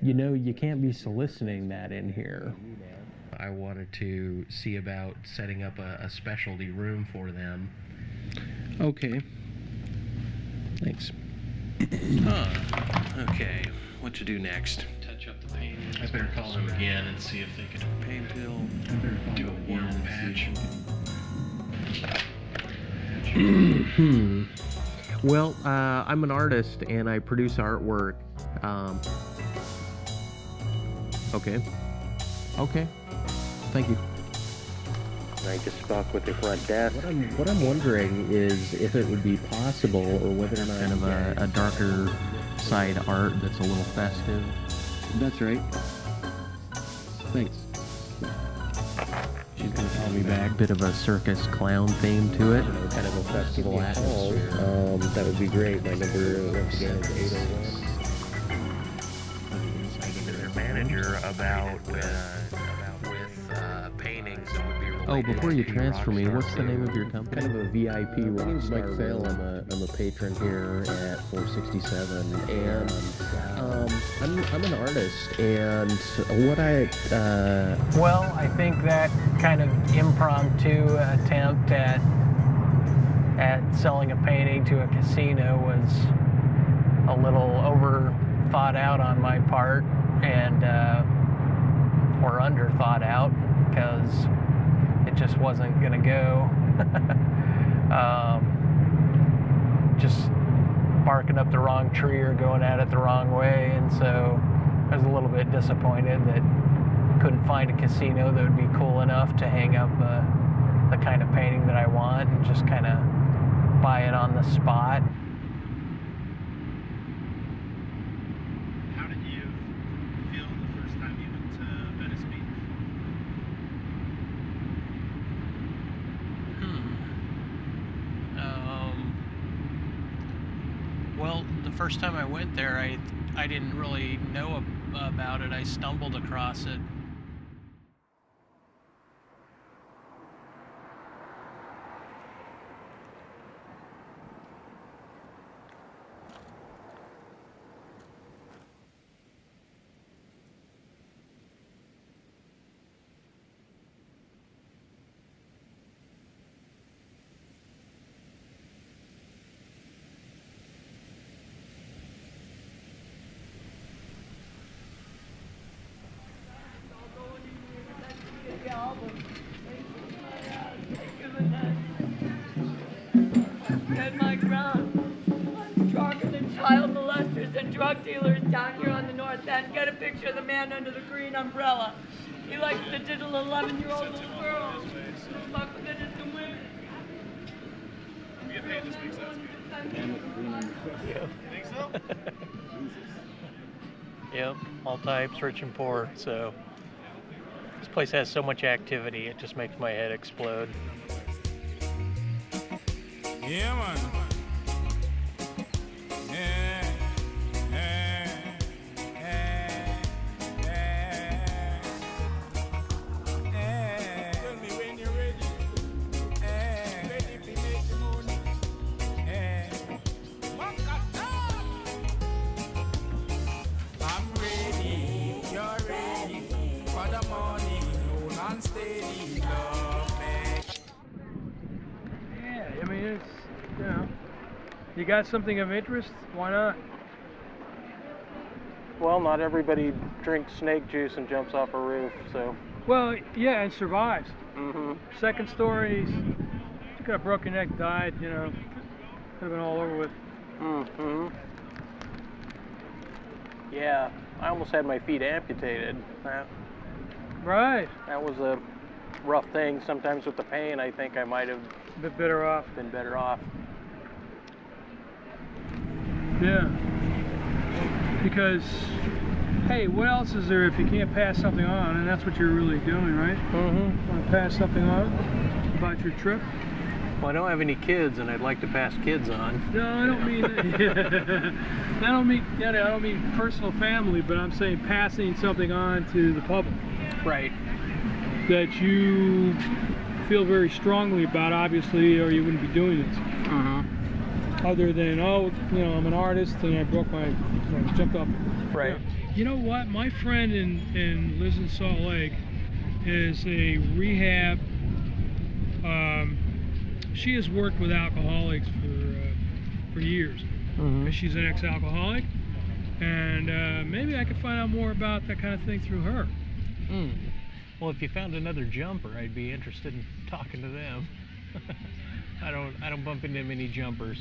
A: "You know, you can't be soliciting that in here." I wanted to see about setting up a specialty room for them. Okay.
L: Thanks. Okay, what to do next? Touch up the paint.
A: I better call them again and see if they can
L: paint pill.
A: do a worm patch.
L: Well, I'm an artist and I produce artwork. Okay. Thank you. I just spoke with the front desk. What I'm wondering is if it would be possible, or whether or not kind of a darker side art that's a little festive. That's right. Thanks. She's gonna call me back. Bit of a circus clown theme to it. Kind of a festival atmosphere. That would be great. My number once again is 801. Their manager about with paintings and would be related. Oh, before you transfer me, what's the name of your company? Kind of a VIP rock star. Mike Fahl. I'm a patron here at 467, and I'm an artist. And what
A: Well, I think that kind of impromptu attempt at selling a painting to a casino was a little over thought out on my part, and or under thought out, because it just wasn't gonna go. Just barking up the wrong tree or going at it the wrong way, and so I was a little bit disappointed that couldn't find a casino that would be cool enough to hang up the kind of painting that I want, and just kind of buy it on the spot.
B: How did you feel the first time you went to Venice Beach?
A: Well, the first time I went there, I didn't really know about it. I stumbled across it.
O: Stand my ground. I'm stronger than child molesters and drug dealers down here on the north end. Get a picture of the man under the green umbrella. He likes to diddle 11-year-old little girls. Fuck with it is the win.
B: We get paid this week, so that's good.
A: Yeah.
B: Think so?
A: Yep, all types, rich and poor. So this place has so much activity, it just makes my head explode.
B: Yeah, man. Yeah. Tell me when you're ready. Ready to make the money. I'm ready. You're ready for the money. No non-steady love, man.
T: Yeah, I mean, it's, you know, you got something of interest, why not?
A: Well, not everybody drinks snake juice and jumps off a roof, so.
T: Well, yeah, and survives.
A: Mm-hmm.
T: Second stories, you got a broken neck, died, you know, could have been all over with.
A: Mm-hmm. Yeah, I almost had my feet amputated.
T: Right.
A: That was a rough thing. Sometimes with the pain, I think I might have
T: been better off. Yeah. Because, hey, what else is there if you can't pass something on? And that's what you're really doing, right?
A: Mm-hmm.
T: Want to pass something on about your trip?
A: Well, I don't have any kids, and I'd like to pass kids on.
T: No, I don't mean I don't mean personal family, but I'm saying passing something on to the public.
A: Right.
T: That you feel very strongly about, obviously, or you wouldn't be doing this.
A: Mm-hmm.
T: Other than, oh, you know, I'm an artist and I jumped off.
A: Right.
T: You know what? My friend lives in Salt Lake is a rehab. She has worked with alcoholics for years,
H: because she's an ex-alcoholic, and maybe I could find out more about that kind of thing through her.
A: Well, if you found another jumper, I'd be interested in talking to them. I don't bump into many jumpers.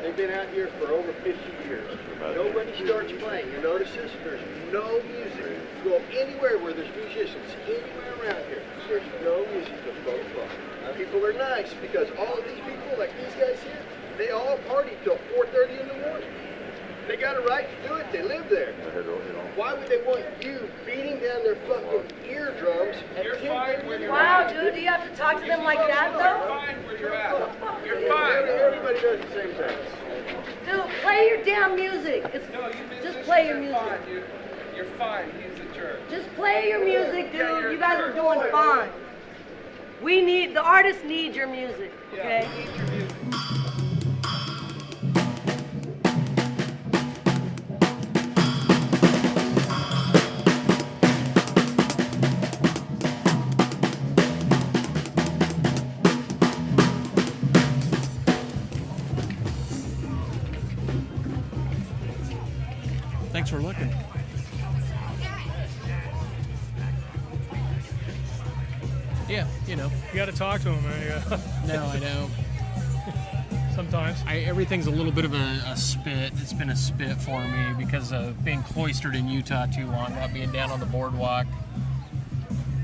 I: They've been out here for over 50 years. Nobody starts playing. You notice this? There's no music. Go anywhere where there's musicians, anywhere around here, there's no music to folk club. People are nice because all of these people, like these guys here, they all party till 4:30 in the morning. They got a right to do it. They live there. Why would they want you beating down their fucking eardrums at 10:30?
O: Wow, dude, do you have to talk to them like that, though?
I: You're fine where you're at. You're fine. Everybody does the same thing.
O: Dude, play your damn music. Just play your music.
B: You're fine. He's a jerk.
O: Just play your music, dude. You guys are doing fine. The artists need your music, okay?
B: Yeah, we need your music.
A: Thanks for looking. Yeah, you know.
H: You got to talk to them.
A: No, I know.
H: Sometimes.
A: Everything's a little bit of a spit. It's been a spit for me because of being cloistered in Utah too long, not being down on the boardwalk.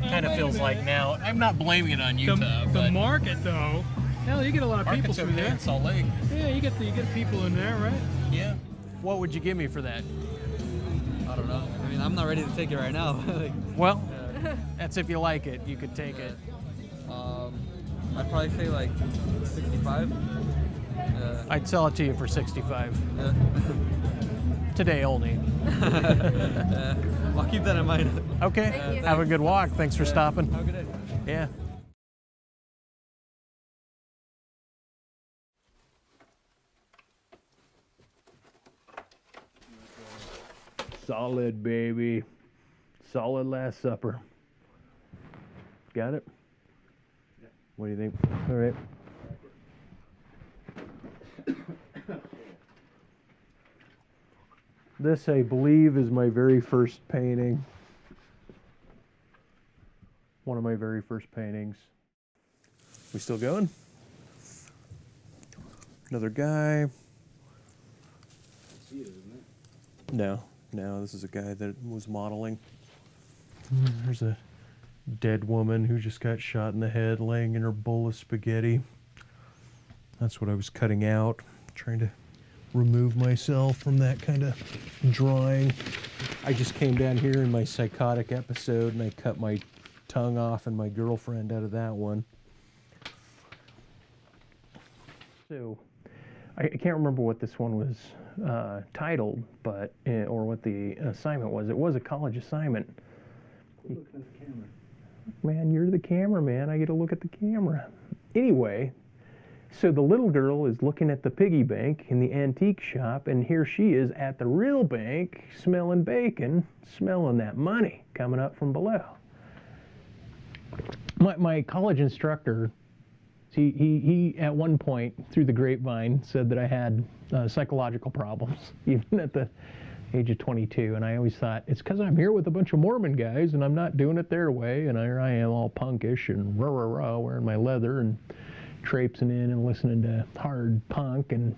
A: Kind of feels like now. I'm not blaming it on Utah.
H: The market, though. Hell, you get a lot of people
A: Market's
H: through
A: okay
H: there.
A: in Salt Lake.
H: Yeah, you get people in there, right?
A: Yeah. What would you give me for that?
M: I don't know. I mean, I'm not ready to take it right now.
A: Well, that's if you like it. You could take it.
M: I'd probably say like 65.
A: I'd sell it to you for 65. Today only.
M: I'll keep that in mind.
A: Okay. Have a good walk. Thanks for stopping.
M: Have a good day.
A: Yeah. Solid, baby. Solid Last Supper. Got it? Yeah. What do you think? All right. This, I believe, is my very first painting. One of my very first paintings. We still going? Another guy. No, this is a guy that was modeling. There's a dead woman who just got shot in the head laying in her bowl of spaghetti. That's what I was cutting out, trying to remove myself from that kind of drawing. I just came down here in my psychotic episode and I cut my tongue off and my girlfriend out of that one. So, I can't remember what this one was titled, but or what the assignment was. It was a college assignment.
R: Look at the camera.
A: Man, you're the cameraman. I get to look at the camera. Anyway, so the little girl is looking at the piggy bank in the antique shop, and here she is at the real bank smelling bacon, smelling that money coming up from below. My college instructor He at one point, through the grapevine, said that I had psychological problems, even at the age of 22. And I always thought, it's because I'm here with a bunch of Mormon guys and I'm not doing it their way. And here I am all punkish and rah-rah-rah, wearing my leather and traipsing in and listening to hard punk. And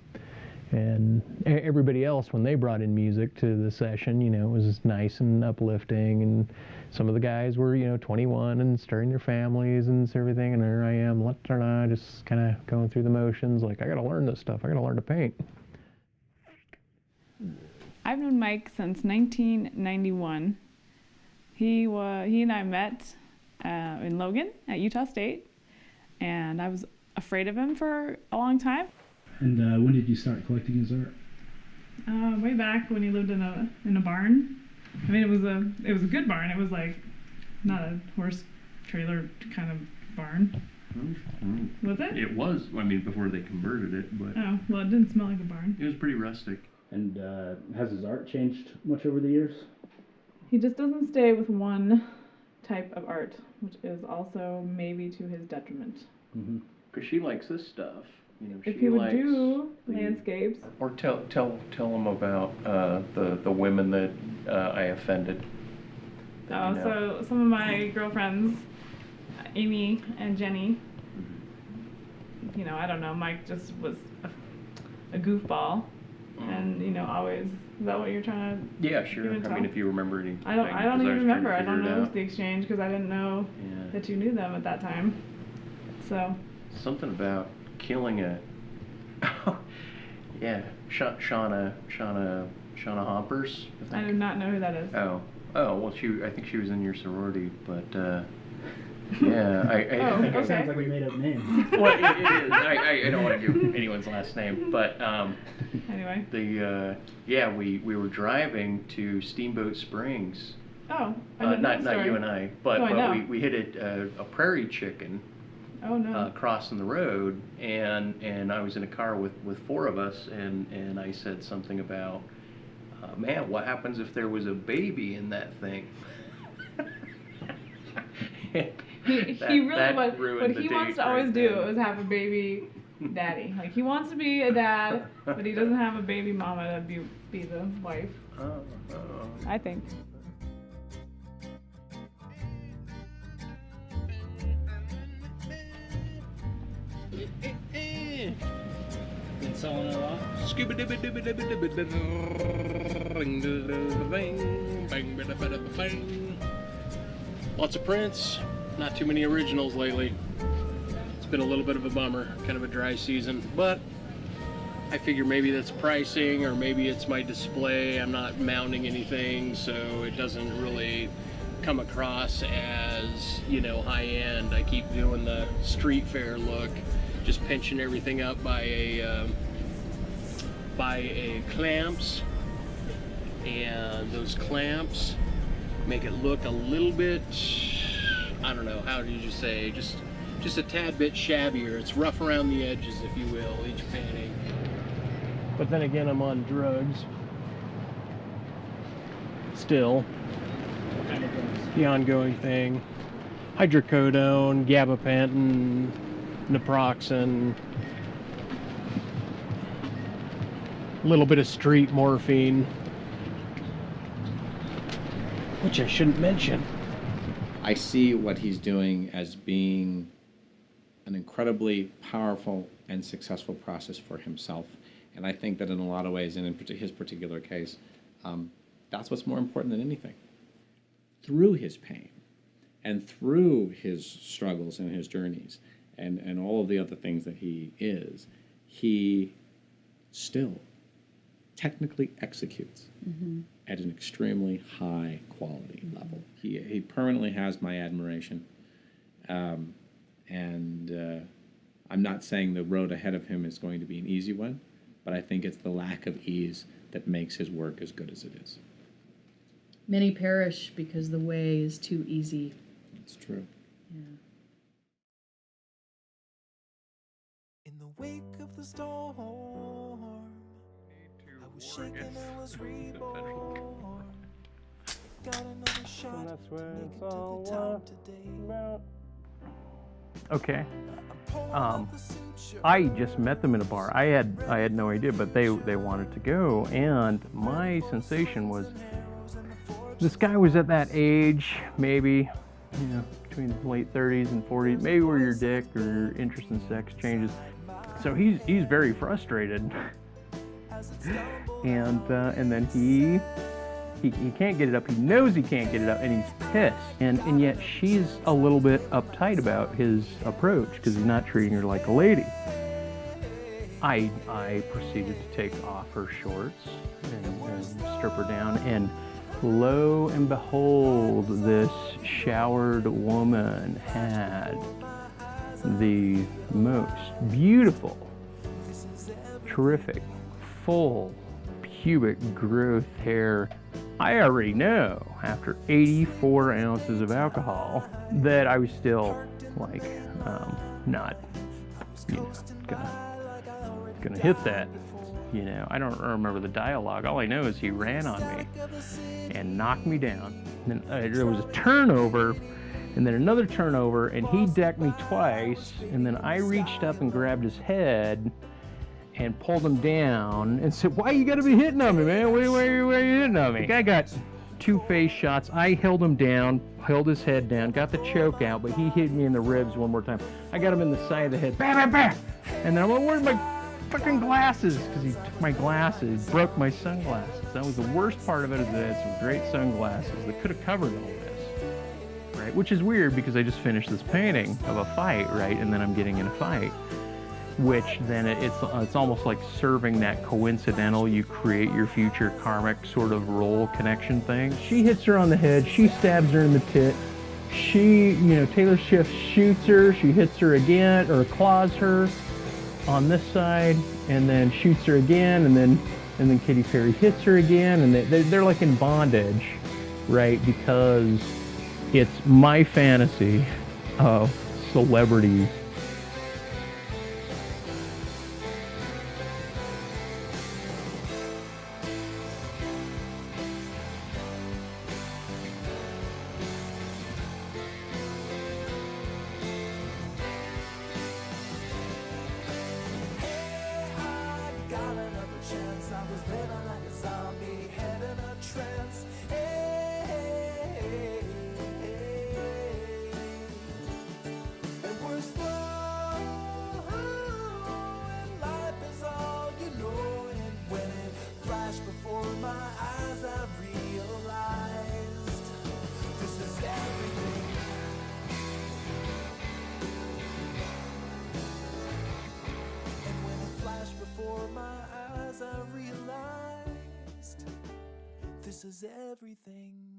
A: everybody else, when they brought in music to the session, you know, it was nice and uplifting. And some of the guys were, you know, 21 and starting their families and everything. And there I am, just kind of going through the motions. Like, I got to learn this stuff. I got to learn to paint.
E: I've known Mike since 1991. He and I met in Logan at Utah State, and I was afraid of him for a long time.
D: And when did you start collecting his art?
E: Way back when he lived in a barn. I mean, it was a good barn. It was like not a horse trailer kind of barn. Was it?
G: It was. I mean, before they converted it, but.
E: Oh, well, it didn't smell like a barn.
G: It was pretty rustic.
D: And has his art changed much over the years?
E: He just doesn't stay with one type of art, which is also maybe to his detriment.
G: Because she likes this stuff. You know,
E: If he would do landscapes.
G: Or tell them about the women that I offended.
E: Oh, so some of my girlfriends, Amy and Jenny, you know, I don't know, Mike just was a goofball. And, you know, always, is that what you're trying to
G: Yeah, sure. I mean, if you remember anything.
E: I don't even remember. I don't know the exchange because I didn't know that you knew them at that time. So.
G: Something about killing a. Yeah, Shauna Hoppers.
E: I do not know who that is.
G: Oh, well, I think she was in your sorority, but. Yeah, I think
D: it sounds like we made up names.
G: Well, it is. I don't want to give anyone's last name, but
E: anyway.
G: We were driving to Steamboat Springs.
E: Oh, I didn't know the
G: not
E: story.
G: you and I, but we hit a prairie chicken.
E: Oh no.
G: Crossing the road, and I was in a car with four of us, and I said something about, man, what happens if there was a baby in that thing?
E: He really was. What he wants to always do is have a baby daddy. Like, he wants to be a dad, but he doesn't have a baby mama to be the wife. I think.
D: Been selling a lot?
A: Lots of prints, not too many originals lately. It's been a little bit of a bummer, kind of a dry season, but I figure maybe that's pricing or maybe it's my display. I'm not mounting anything, so it doesn't really come across as, you know, high end. I keep doing the street fair look, just pinching everything up by a clamps, and those clamps make it look a little bit, I don't know, how did you say, just a tad bit shabbier. It's rough around the edges, if you will, each painting. But then again, I'm on drugs. Still. The ongoing thing. Hydrocodone, gabapentin, naproxen, a little bit of street morphine, which I shouldn't mention.
S: I see what he's doing as being an incredibly powerful and successful process for himself. And I think that in a lot of ways, and in his particular case, that's what's more important than anything. Through his pain and through his struggles and his journeys and all of the other things that he is, he still technically executes at an extremely high quality level. He permanently has my admiration. And I'm not saying the road ahead of him is going to be an easy one, but I think it's the lack of ease that makes his work as good as it is.
U: Many perish because the way is too easy.
S: It's true.
U: Yeah.
B: In the wake of the storm, I was shaken, I was reborn. Got another shot,
F: And that's when
B: make
F: it's
B: it to
F: all
B: the top today.
F: about.
A: Okay. I just met them in a bar. I had no idea, but they wanted to go, and my sensation was this guy was at that age, maybe, between late 30s and 40s, maybe where your dick or your interest in sex changes. So he's very frustrated, and then he can't get it up. He knows he can't get it up, and he's pissed. And yet she's a little bit uptight about his approach because he's not treating her like a lady. I proceeded to take off her shorts and strip her down, and lo and behold, this showered woman had the most beautiful, terrific, full pubic growth hair. I already know after 84 ounces of alcohol that I was still like not gonna hit that. I don't remember the dialogue. All I know is he ran on me and knocked me down. And then there was a turnover, and then another turnover, and he decked me twice, and then I reached up and grabbed his head and pulled him down and said, "Why you gotta be hitting on me, man? Why are you hitting on me?" The guy got 2 face shots. I held him down, held his head down, got the choke out, but he hit me in the ribs one more time. I got him in the side of the head, bam, bam, bam. And then I'm like, "Where's my fucking glasses?" Because he took my glasses, broke my sunglasses. That was the worst part of it, is that I had some great sunglasses that could have covered all this, right? Which is weird because I just finished this painting of a fight, right? And then I'm getting in a fight, which then it's almost like serving that coincidental, you create your future karmic sort of role connection thing. She hits her on the head, she stabs her in the tit. She, Taylor Swift shoots her, she hits her again, or claws her on this side, and then shoots her again, and then Katy Perry hits her again, and they're like in bondage, right? Because it's my fantasy of celebrities
B: This is everything.